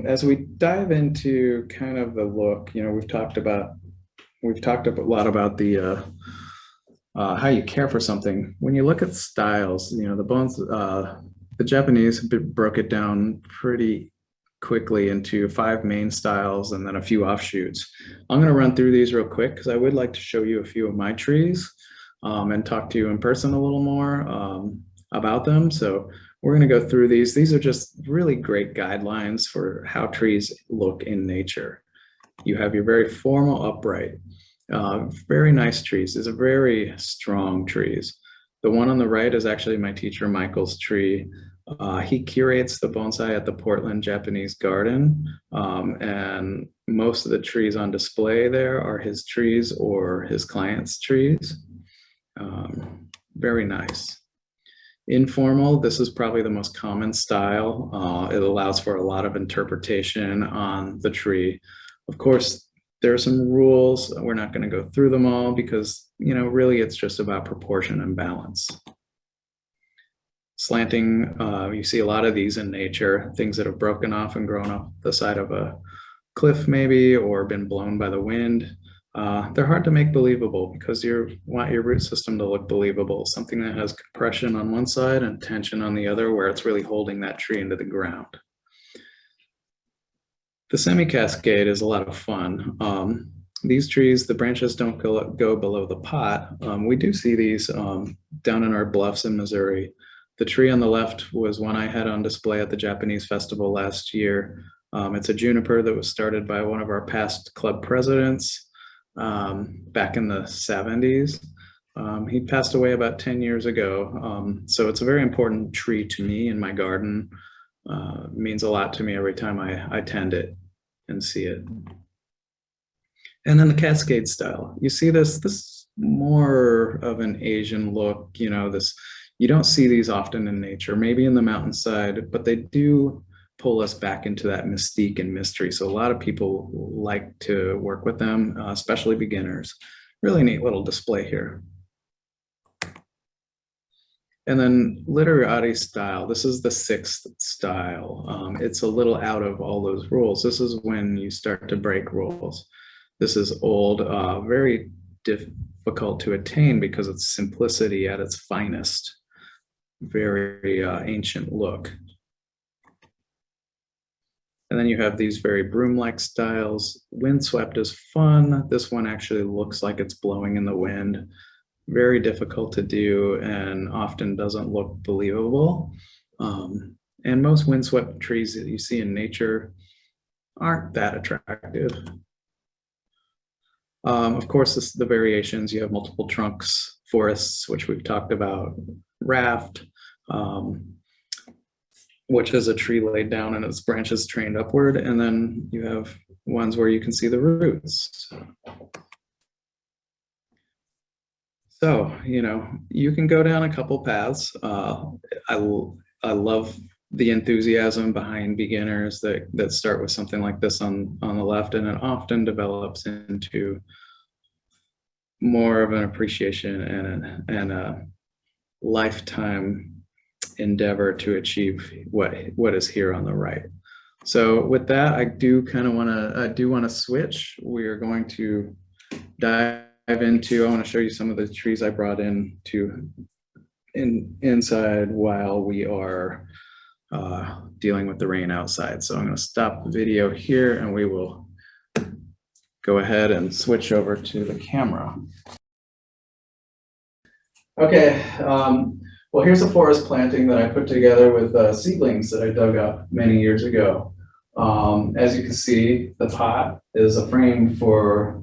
as we dive into kind of the look, we've talked a lot about the how you care for something. When you look at styles, the Japanese broke it down pretty quickly into 5 main styles and then a few offshoots. I'm going to run through these real quick because I would like to show you a few of my trees and talk to you in person a little more about them. So we're going to go through these. These are just really great guidelines for how trees look in nature. You have your very formal upright, very nice trees. These are very strong trees. The one on the right is actually my teacher Michael's tree. He curates the bonsai at the Portland Japanese Garden, and most of the trees on display there are his trees or his clients' trees. Very nice. Informal, this is probably the most common style. It allows for a lot of interpretation on the tree. Of course, there are some rules. We're not going to go through them all because, really it's just about proportion and balance. Slanting, you see a lot of these in nature, things that have broken off and grown off the side of a cliff maybe, or been blown by the wind. They're hard to make believable because you want your root system to look believable, something that has compression on one side and tension on the other, where it's really holding that tree into the ground. The semi-cascade is a lot of fun. These trees, the branches don't go below the pot. We do see these down in our bluffs in Missouri. The tree on the left was one I had on display at the Japanese festival last year. It's a juniper that was started by one of our past club presidents back in the 70s. He passed away about 10 years ago. So it's a very important tree to me in my garden. Means a lot to me every time I tend it and see it. And then the cascade style. You see this more of an Asian look, you don't see these often in nature, maybe in the mountainside, but they do pull us back into that mystique and mystery. So a lot of people like to work with them, especially beginners. Really neat little display here. And then literati style, this is the 6th style. It's a little out of all those rules. This is when you start to break rules. This is old, very difficult to attain because it's simplicity at its finest. Very ancient look. And then you have these very broom-like styles. Windswept is fun. This one actually looks like it's blowing in the wind. Very difficult to do and often doesn't look believable. And most windswept trees that you see in nature aren't that attractive. Of course, the variations, you have multiple trunks, forests, which we've talked about, raft, which is a tree laid down and its branches trained upward. And then you have ones where you can see the roots. So, you can go down a couple paths. I love the enthusiasm behind beginners that start with something like this on the left, and it often develops into more of an appreciation and a lifetime endeavor to achieve what is here on the right. So with that, I do want to switch. We are going to dive into, I want to show you some of the trees I brought inside while we are dealing with the rain outside. So I'm going to stop the video here and we will go ahead and switch over to the camera. Okay, well, here's a forest planting that I put together with seedlings that I dug up many years ago. As you can see, the pot is a frame for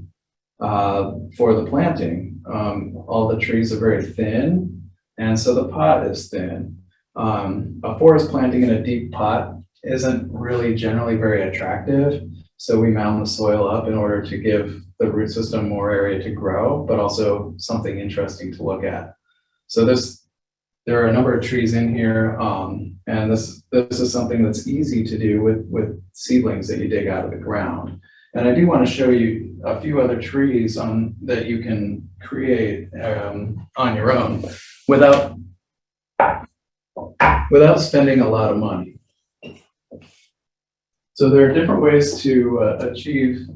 the planting. All the trees are very thin, and so the pot is thin. A forest planting in a deep pot isn't really generally very attractive, so we mound the soil up in order to give the root system more area to grow, but also something interesting to look at. So there are a number of trees in here, and this is something that's easy to do with seedlings that you dig out of the ground. And I do want to show you a few other trees that you can create on your own without spending a lot of money. So there are different ways to achieve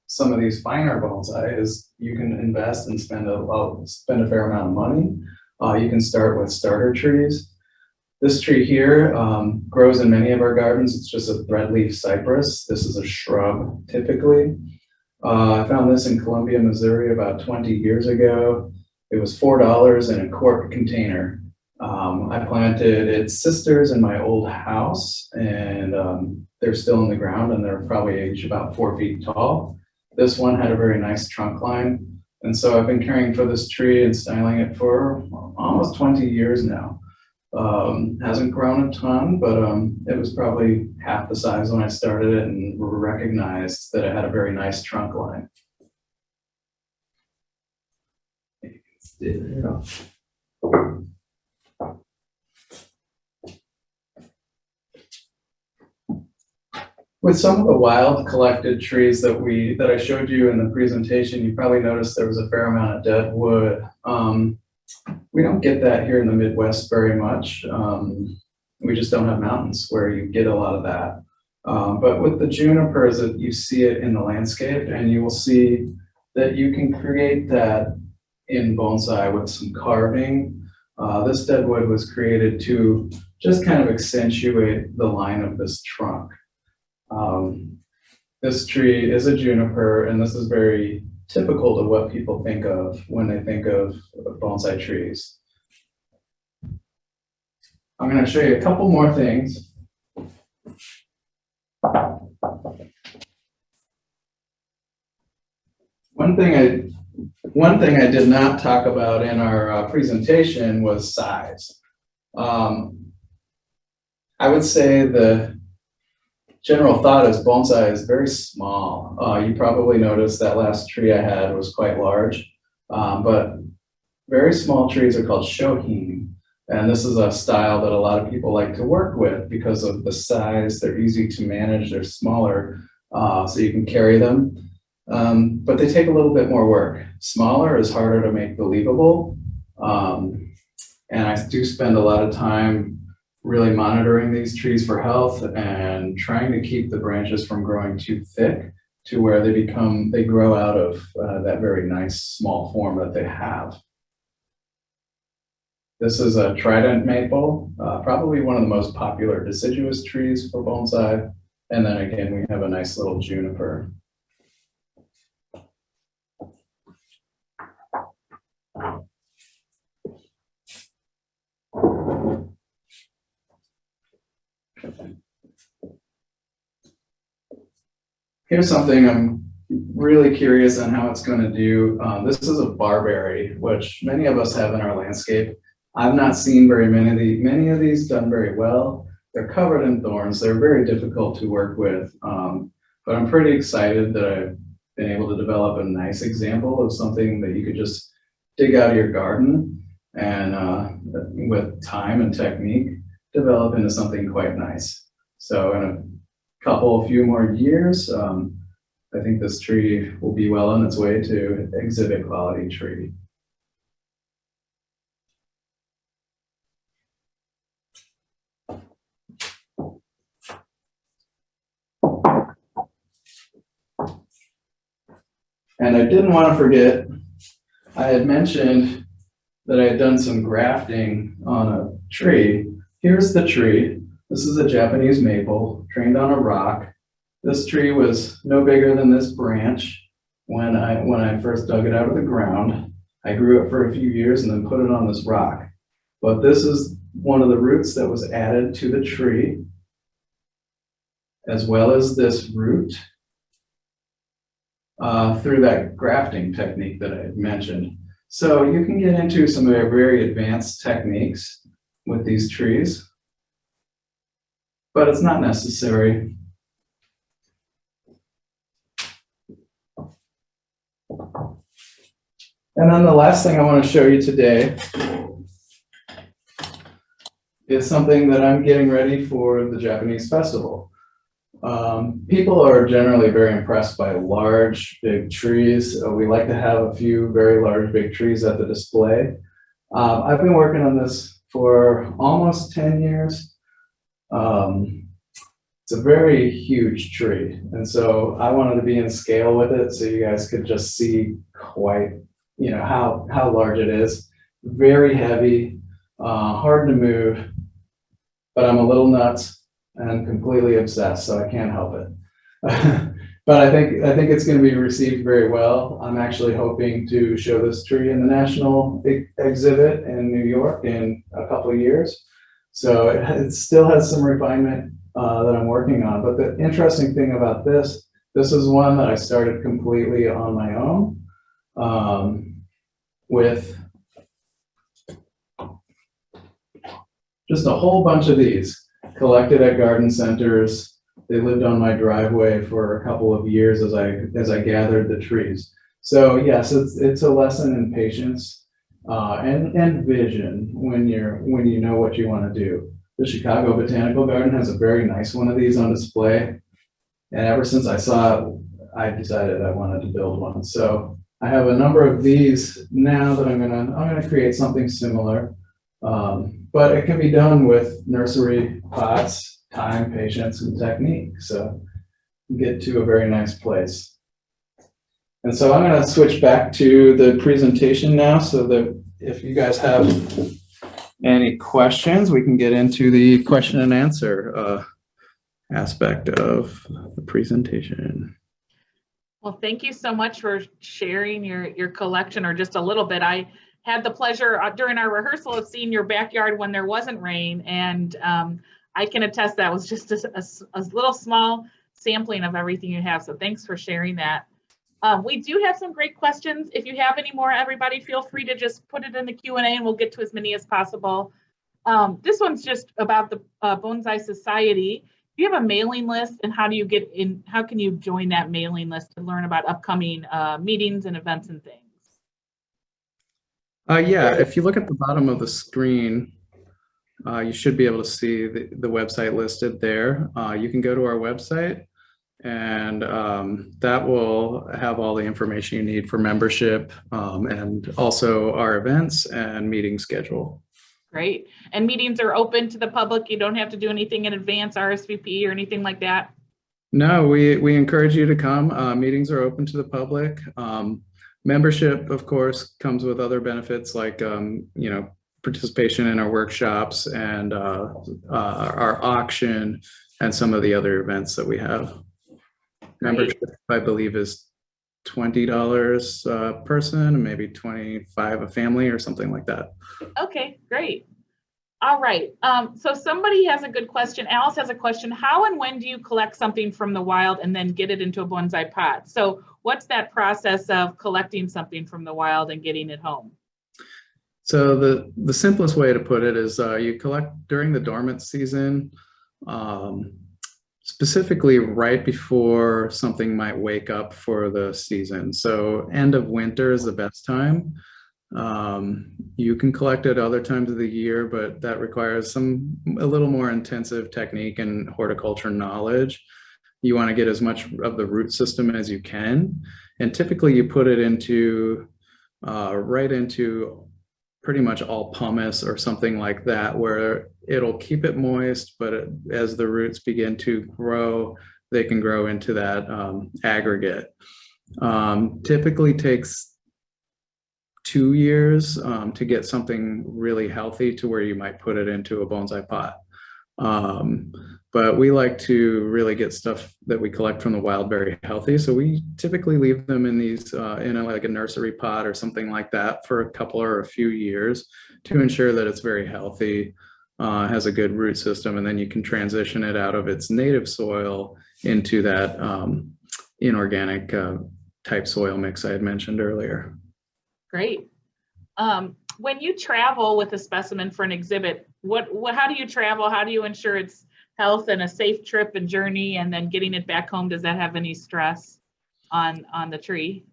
some of these finer bonsai. Is you can invest and spend a fair amount of money. You can start with starter trees. This tree here grows in many of our gardens. It's just a threadleaf cypress. This is a shrub, typically. I found this in Columbia, Missouri about 20 years ago. It was $4 in a quart container. I planted its sisters in my old house, and they're still in the ground, and they're probably each about 4 feet tall. This one had a very nice trunk line. And so I've been caring for this tree and styling it for almost 20 years now. Hasn't grown a ton, but it was probably half the size when I started it and recognized that it had a very nice trunk line. With some of the wild collected trees that I showed you in the presentation, you probably noticed there was a fair amount of dead wood. We don't get that here in the Midwest very much. We just don't have mountains where you get a lot of that. But with the junipers, you see it in the landscape, and you will see that you can create that in bonsai with some carving. This dead wood was created to just kind of accentuate the line of this trunk. This tree is a juniper, and this is very typical to what people think of when they think of bonsai trees. I'm going to show you a couple more things. One thing I did not talk about in our presentation was size. I would say the general thought is bonsai is very small. You probably noticed that last tree I had was quite large, but very small trees are called shohin. And this is a style that a lot of people like to work with because of the size. They're easy to manage, they're smaller, so you can carry them. But they take a little bit more work. Smaller is harder to make believable. And I do spend a lot of time really monitoring these trees for health and trying to keep the branches from growing too thick to where they grow out of that very nice small form that they have. This is a trident maple, probably one of the most popular deciduous trees for bonsai. And then again, we have a nice little juniper. Here's something I'm really curious on how it's going to do. This is a barberry, which many of us have in our landscape. I've not seen very many of these done very well. They're covered in thorns. They're very difficult to work with. But I'm pretty excited that I've been able to develop a nice example of something that you could just dig out of your garden and with time and technique develop into something quite nice. So in a few more years, I think this tree will be well on its way to exhibit quality tree. And I didn't want to forget, I had mentioned that I had done some grafting on a tree. Here's the tree. This is a Japanese maple trained on a rock. This tree was no bigger than this branch when I first dug it out of the ground. I grew it for a few years and then put it on this rock. But this is one of the roots that was added to the tree, as well as this root through that grafting technique that I had mentioned. So you can get into some very advanced techniques with these trees, but it's not necessary. And then the last thing I want to show you today is something that I'm getting ready for the Japanese festival. People are generally very impressed by large, big trees. We like to have a few very large, big trees at the display. I've been working on this for almost 10 years. It's a very huge tree. And so I wanted to be in scale with it so you guys could just see quite, how large it is. Very heavy, hard to move, but I'm a little nuts and completely obsessed, so I can't help it. But I think it's going to be received very well. I'm actually hoping to show this tree in the national exhibit in New York in a couple of years. So it still has some refinement that I'm working on. But the interesting thing about this is one that I started completely on my own with just a whole bunch of these collected at garden centers. They lived on my driveway for a couple of years as I gathered the trees. So yes, it's a lesson in patience and vision when you know what you want to do. The Chicago Botanical Garden has a very nice one of these on display, and ever since I saw it, I decided I wanted to build one. So I have a number of these now that I'm gonna create something similar. But it can be done with nursery pots, time, patience, and technique. So you get to a very nice place. And so I'm going to switch back to the presentation now so that if you guys have any questions, we can get into the question and answer aspect of the presentation. Well, thank you so much for sharing your collection, or just a little bit. I had the pleasure during our rehearsal of seeing your backyard when there wasn't rain, and I can attest that was just a little small sampling of everything you have. So thanks for sharing that. We do have some great questions. If you have any more, everybody feel free to just put it in the Q&A and we'll get to as many as possible. This one's just about the Bonsai Society. Do you have a mailing list, and how can you join that mailing list to learn about upcoming meetings and events and things? Yeah, if you look at the bottom of the screen, you should be able to see the website listed there. You can go to our website, and that will have all the information you need for membership, and also our events and meeting schedule. Great. And meetings are open to the public. You don't have to do anything in advance, RSVP or anything like that? No, we encourage you to come. Meetings are open to the public. Membership, of course, comes with other benefits like, participation in our workshops and our auction and some of the other events that we have. Great. Membership, I believe, is $20 a person, and maybe $25 a family or something like that. Okay, great. All right. So somebody has a good question. Alice has a question. How and when do you collect something from the wild and then get it into a bonsai pot? So what's that process of collecting something from the wild and getting it home? So the simplest way to put it is you collect during the dormant season, specifically right before something might wake up for the season. So end of winter is the best time. You can collect it other times of the year, but that requires a little more intensive technique and horticulture knowledge. You want to get as much of the root system as you can. And typically you put it into right into pretty much all pumice or something like that, where it'll keep it moist, but as the roots begin to grow, they can grow into that aggregate. Typically takes 2 years to get something really healthy to where you might put it into a bonsai pot. But we like to really get stuff that we collect from the wild very healthy. So we typically leave them in these, like a nursery pot or something like that for a couple or a few years to ensure that it's very healthy, has a good root system, and then you can transition it out of its native soil into that inorganic type soil mix I had mentioned earlier. Great. When you travel with a specimen for an exhibit, how do you travel? How do you ensure its health and a safe trip and journey, and then getting it back home? Does that have any stress on the tree?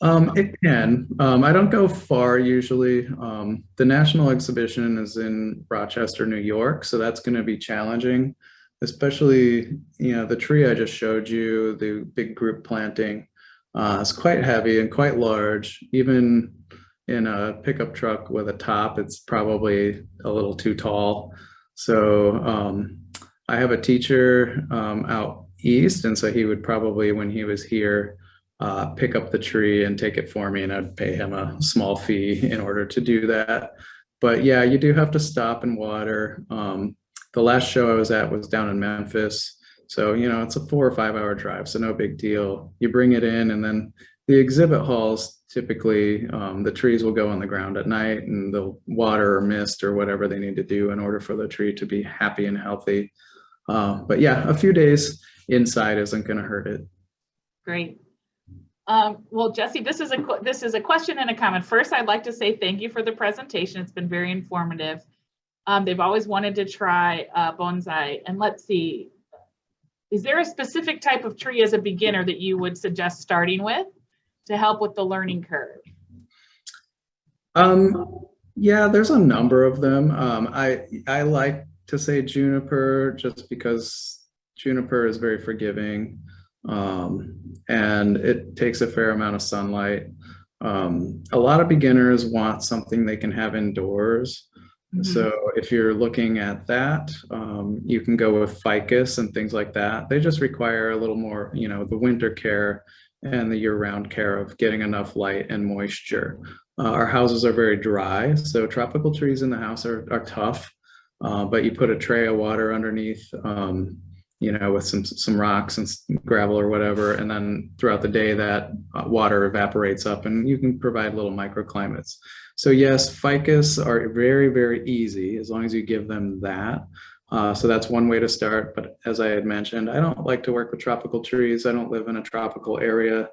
It can. I don't go far usually. The national exhibition is in Rochester, New York, so that's going to be challenging, especially, the tree I just showed you, the big group planting. It's quite heavy and quite large. Even in a pickup truck with a top, it's probably a little too tall. So I have a teacher out east, and so he would probably, when he was here, pick up the tree and take it for me, and I'd pay him a small fee in order to do that. But yeah, you do have to stop and water. The last show I was at was down in Memphis. So, it's a 4 or 5 hour drive, so no big deal. You bring it in, and then the exhibit halls, typically the trees will go on the ground at night, and they'll water or mist or whatever they need to do in order for the tree to be happy and healthy. But yeah, a few days inside isn't going to hurt it. Great. Well, Jesse, this is a question and a comment. First, I'd like to say thank you for the presentation. It's been very informative. They've always wanted to try bonsai, and let's see. Is there a specific type of tree as a beginner that you would suggest starting with to help with the learning curve? Yeah, there's a number of them. I like to say juniper just because juniper is very forgiving, and it takes a fair amount of sunlight. A lot of beginners want something they can have indoors. So if you're looking at that, you can go with ficus and things like that. They just require a little more, the winter care and the year-round care of getting enough light and moisture. Our houses are very dry, so tropical trees in the house are tough, but you put a tray of water underneath, with some rocks and gravel or whatever, and then throughout the day that water evaporates up, and you can provide little microclimates. So yes, ficus are very, very easy as long as you give them that. So that's one way to start. But as I had mentioned, I don't like to work with tropical trees. I don't live in a tropical area.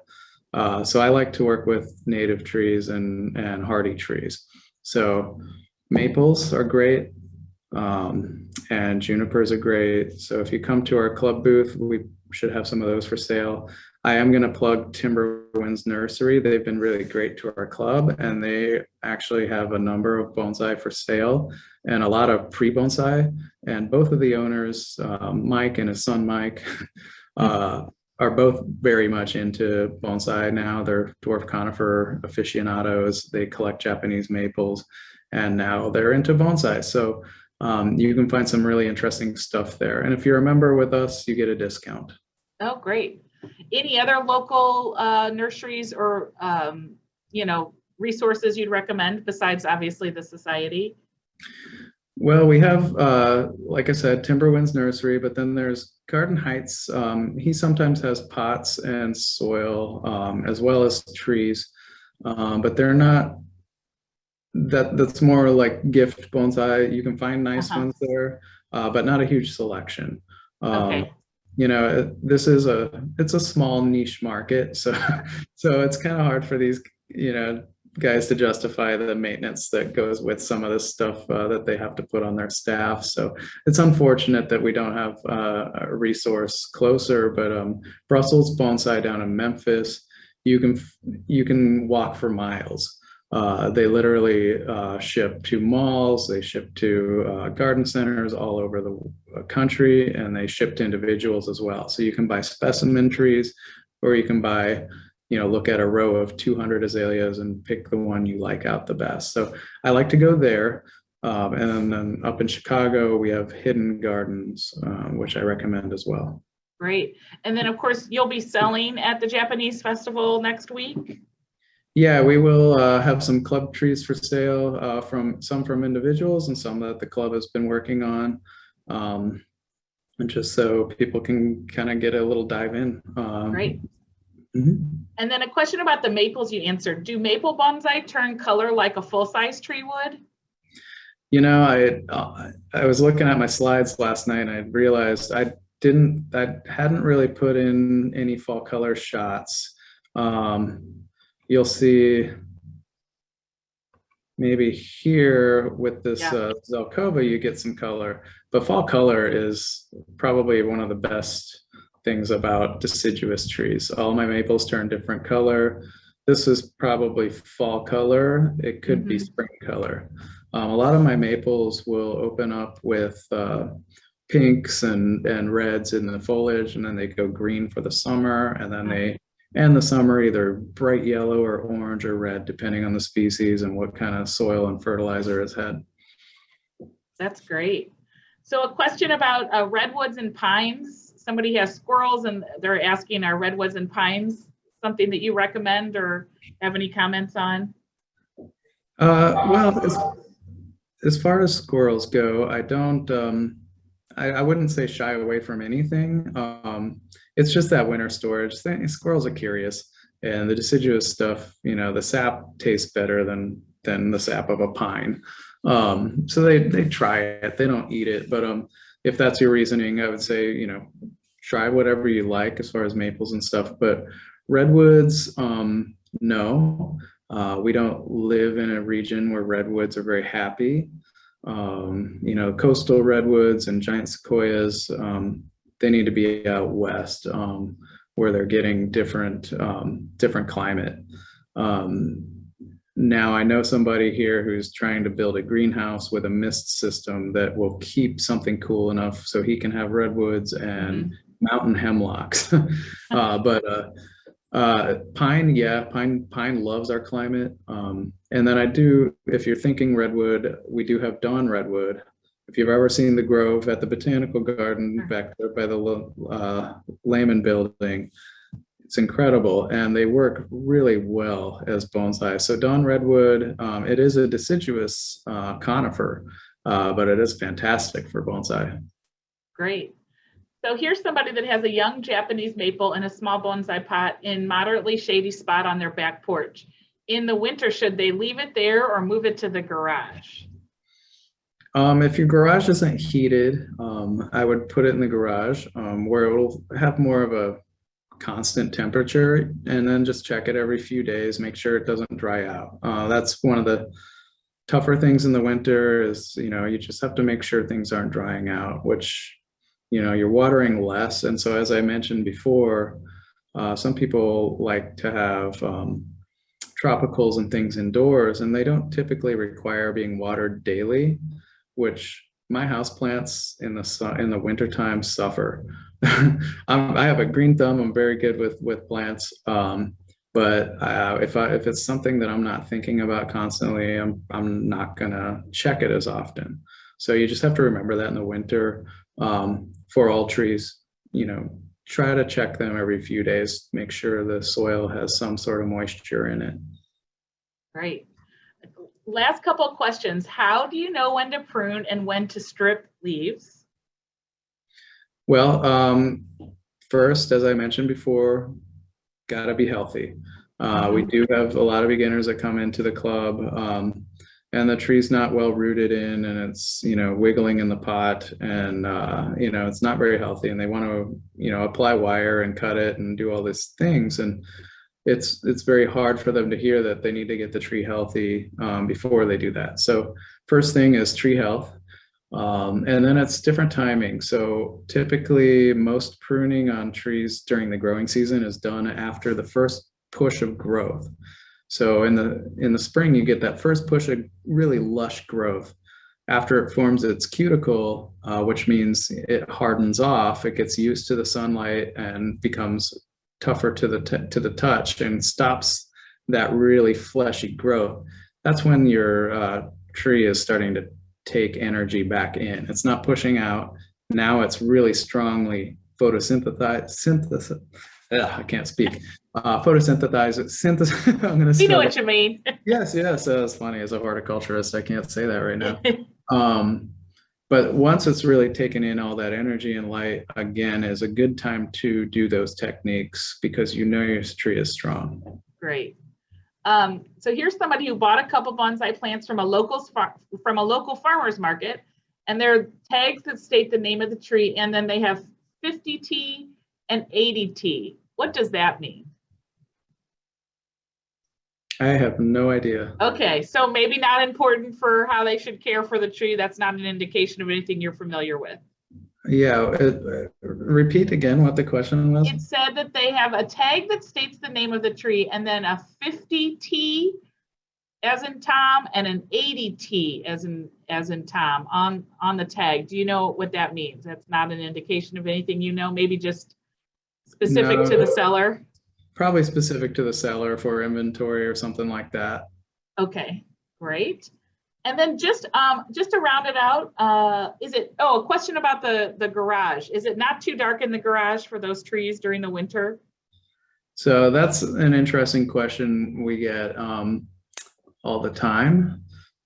So I like to work with native trees and hardy trees. So maples are great. And junipers are great. So if you come to our club booth, we should have some of those for sale. I am going to plug Timberwind's Nursery. They've been really great to our club, and they actually have a number of bonsai for sale and a lot of pre-bonsai. And both of the owners, Mike and his son Mike, are both very much into bonsai now. They're dwarf conifer aficionados. They collect Japanese maples, and now they're into bonsai. So you can find some really interesting stuff there. And if you're a member with us, you get a discount. Oh, great. Any other local nurseries or, resources you'd recommend besides obviously the society? Well, we have, like I said, Timberwind's Nursery, but then there's Garden Heights. He sometimes has pots and soil, as well as trees, but they're not, that's more like gift bonsai. You can find nice ones there, but not a huge selection. Okay. This is it's a small niche market, so it's kind of hard for these guys to justify the maintenance that goes with some of this stuff that they have to put on their staff. So it's unfortunate that we don't have a resource closer, but Brussels Bonsai down in Memphis, you can walk for miles. They literally ship to malls, they ship to garden centers all over the country, and they ship to individuals as well. So you can buy specimen trees, or you can buy, look at a row of 200 azaleas and pick the one you like out the best. So I like to go there. And then up in Chicago, we have Hidden Gardens, which I recommend as well. Great. And then, of course, you'll be selling at the Japanese Festival next week. Yeah, we will have some club trees for sale, from individuals and some that the club has been working on. And just so people can kind of get a little dive in. Great. Mhm. And then a question about the maples you answered. Do maple bonsai turn color like a full-size tree would? I was looking at my slides last night and I realized I hadn't really put in any fall color shots. You'll see maybe here with this Zelkova, you get some color, but fall color is probably one of the best things about deciduous trees. All my maples turn different color. This is probably fall color. It could be spring color. A lot of my maples will open up with pinks and reds in the foliage, and then they go green for the summer, and then they end the summer either bright yellow or orange or red, depending on the species and what kind of soil and fertilizer it's had. That's great. So a question about redwoods and pines. Somebody has squirrels and they're asking, are redwoods and pines something that you recommend or have any comments on? Well, as far as squirrels go, I don't, I wouldn't say shy away from anything. It's just that winter storage thing. Squirrels are curious, and the deciduous stuff, the sap tastes better than the sap of a pine. So they try it. They don't eat it, but if that's your reasoning, I would say, try whatever you like as far as maples and stuff. But redwoods, no. We don't live in a region where redwoods are very happy. Coastal redwoods and giant sequoias, they need to be out west, where they're getting different climate. Now I know somebody here who's trying to build a greenhouse with a mist system that will keep something cool enough so he can have redwoods and mountain hemlocks. But pine loves our climate. And then if you're thinking redwood, we do have dawn redwood. If you've ever seen the grove at the Botanical Garden back there by the Lehman building, it's incredible, and they work really well as bonsai. So dawn redwood, it is a deciduous conifer, but it is fantastic for bonsai. Great. So here's somebody that has a young Japanese maple in a small bonsai pot in moderately shady spot on their back porch. In the winter, should they leave it there or move it to the garage? If your garage isn't heated, I would put it in the garage, where it will have more of a constant temperature, and then just check it every few days, make sure it doesn't dry out. That's one of the tougher things in the winter is, you just have to make sure things aren't drying out, which, you're watering less. And so, as I mentioned before, some people like to have tropicals and things indoors, and they don't typically require being watered daily, which my houseplants in the wintertime suffer. I have a green thumb. I'm very good with plants. But if it's something that I'm not thinking about constantly, I'm not gonna check it as often. So you just have to remember that in the winter. For all trees, try to check them every few days. Make sure the soil has some sort of moisture in it. Great. Last couple of questions. How do you know when to prune and when to strip leaves? Well, first, as I mentioned before, gotta be healthy. We do have a lot of beginners that come into the club, and the tree's not well rooted in, and it's wiggling in the pot, and it's not very healthy, and they want to apply wire and cut it and do all these things, and it's very hard for them to hear that they need to get the tree healthy before they do that. So first thing is tree health. And then it's different timing. So typically most pruning on trees during the growing season is done after the first push of growth. So in the spring, you get that first push of really lush growth. After it forms its cuticle, which means it hardens off, it gets used to the sunlight and becomes tougher to the touch and stops that really fleshy growth. That's when your tree is starting to take energy back in. It's not pushing out. Now it's really strongly photosynthesize. I can't speak. Photosynthesize. I'm going to. We know what you mean. Yes, yes. It's funny. As a horticulturist, I can't say that right now. But once it's really taken in all that energy and light, again, is a good time to do those techniques because you know your tree is strong. Great. So here's somebody who bought a couple bonsai plants from a local farmer's market, and there are tags that state the name of the tree, and then they have 50T and 80T. What does that mean? I have no idea. Okay, so maybe not important for how they should care for the tree. That's not an indication of anything you're familiar with. Yeah, repeat again what the question was. It said that they have a tag that states the name of the tree and then a 50T as in Tom and an 80T as in Tom on the tag. Do you know what that means? That's not an indication of anything you know, maybe just specific to the seller? Probably specific to the seller for inventory or something like that. Okay, great. And then just to round it out, a question about the garage. Is it not too dark in the garage for those trees during the winter? So that's an interesting question we get all the time.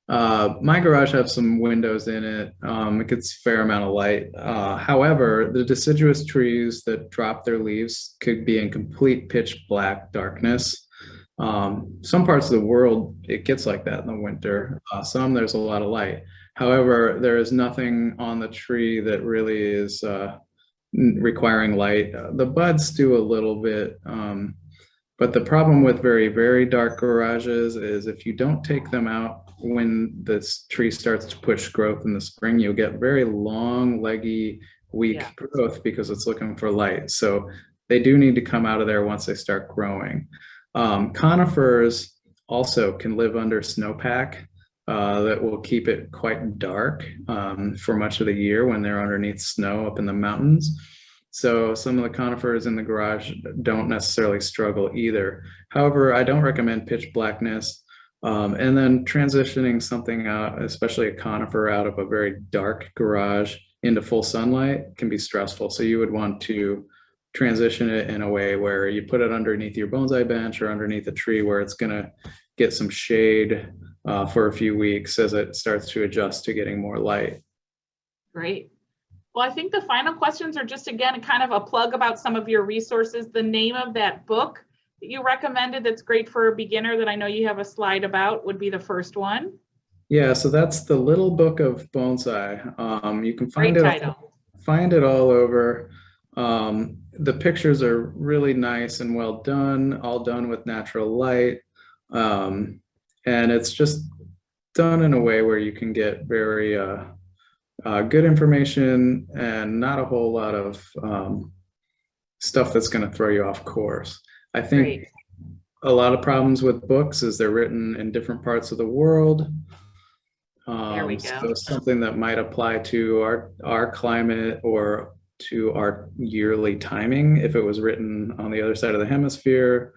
My garage has some windows in it. It gets a fair amount of light. However, the deciduous trees that drop their leaves could be in complete pitch black darkness. Some parts of the world, it gets like that in the winter. Some, there's a lot of light. However, there is nothing on the tree that really is requiring light. The buds do a little bit, but the problem with very, very dark garages is if you don't take them out when this tree starts to push growth in the spring, you'll get very long, leggy, weak growth because it's looking for light. So they do need to come out of there once they start growing. Conifers also can live under snowpack that will keep it quite dark for much of the year when they're underneath snow up in the mountains. So some of the conifers in the garage don't necessarily struggle either. However, I don't recommend pitch blackness. And then transitioning something out, especially a conifer, out of a very dark garage into full sunlight can be stressful. So you would want to transition it in a way where you put it underneath your bonsai bench or underneath a tree where it's going to get some shade for a few weeks as it starts to adjust to getting more light. Great. Well, I think the final questions are just, again, kind of a plug about some of your resources. The name of that book that you recommended that's great for a beginner that I know you have a slide about would be the first one. Yeah, so that's The Little Book of Bonsai. You can find it all over. The pictures are really nice and well done, all done with natural light. And it's just done in a way where you can get very good information and not a whole lot of stuff that's going to throw you off course. I think a lot of problems with books is they're written in different parts of the world. There we go. So something that might apply to our climate or to our yearly timing. If it was written on the other side of the hemisphere,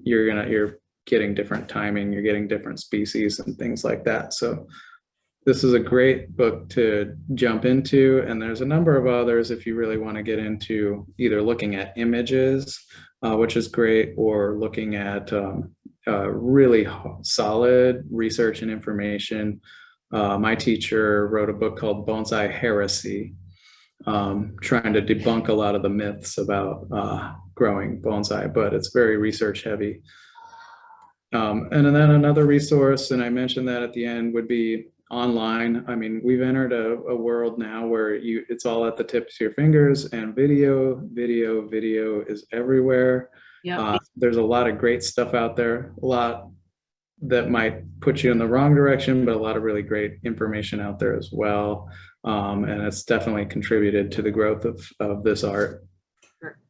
you're getting different timing, you're getting different species and things like that. So this is a great book to jump into, and there's a number of others if you really want to get into either looking at images, which is great, or looking at really solid research and information. My teacher wrote a book called Bonsai Heresy, trying to debunk a lot of the myths about growing bonsai, but it's very research heavy. And then another resource, and I mentioned that at the end, would be online. I mean, we've entered a world now where it's all at the tips of your fingers, and video is everywhere. There's a lot of great stuff out there, a lot that might put you in the wrong direction, but a lot of really great information out there as well. And it's definitely contributed to the growth of this art.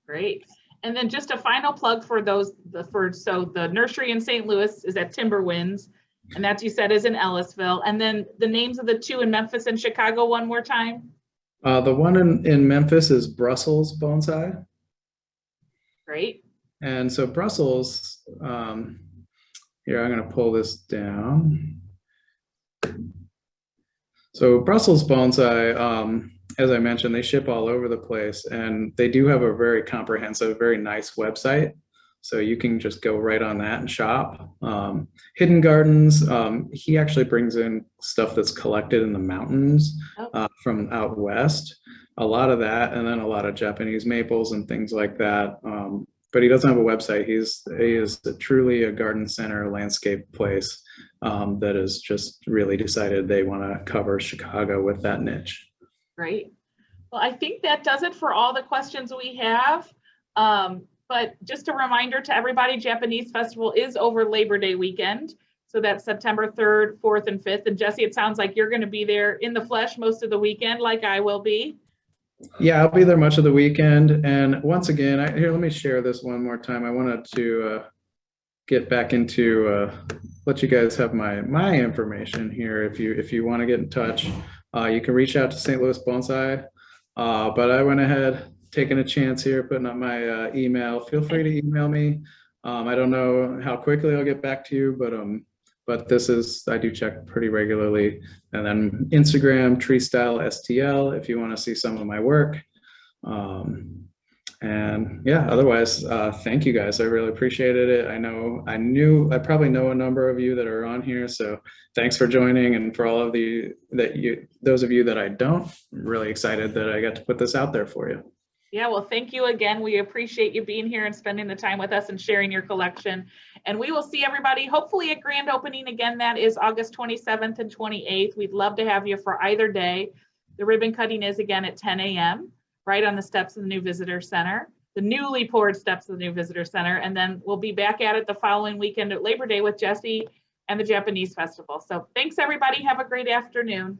Great. And then just a final plug for those, so the nursery in St. Louis is at Timberwinds, and that you said is in Ellisville. And then the names of the two in Memphis and Chicago one more time. The one in Memphis is Brussels Bonsai. Great. And so Brussels, here, I'm going to pull this down. So Brussels Bonsai, as I mentioned, they ship all over the place, and they do have a very comprehensive, very nice website. So you can just go right on that and shop. Hidden Gardens, he actually brings in stuff that's collected in the mountains from out west. A lot of that, and then a lot of Japanese maples and things like that. But he doesn't have a website. He is truly a garden center landscape place that has just really decided they want to cover Chicago with that niche. Great. Well, I think that does it for all the questions we have. But just a reminder to everybody, Japanese Festival is over Labor Day weekend. So that's September 3rd, 4th, and 5th. And Jesse, it sounds like you're going to be there in the flesh most of the weekend, like I will be. Yeah, I'll be there much of the weekend. And once again, here, let me share this one more time. I wanted to get back into, let you guys have my information here. If you want to get in touch, you can reach out to St. Louis Bonsai. But I went ahead, taking a chance here, putting up my email. Feel free to email me. I don't know how quickly I'll get back to you, but this is, I do check pretty regularly. And then Instagram, Tree Style STL, if you want to see some of my work. And yeah, otherwise, thank you guys. I really appreciated it. I probably know a number of you that are on here. So thanks for joining. And for all of those of you that I don't, I'm really excited that I got to put this out there for you. Yeah, well, thank you again. We appreciate you being here and spending the time with us and sharing your collection. And we will see everybody hopefully at grand opening again. That is August 27th and 28th. We'd love to have you for either day. The ribbon cutting is again at 10 a.m. right on the steps of the new visitor center, the newly poured steps of the new visitor center. And then we'll be back at it the following weekend at Labor Day with Jesse and the Japanese Festival. So thanks everybody. Have a great afternoon.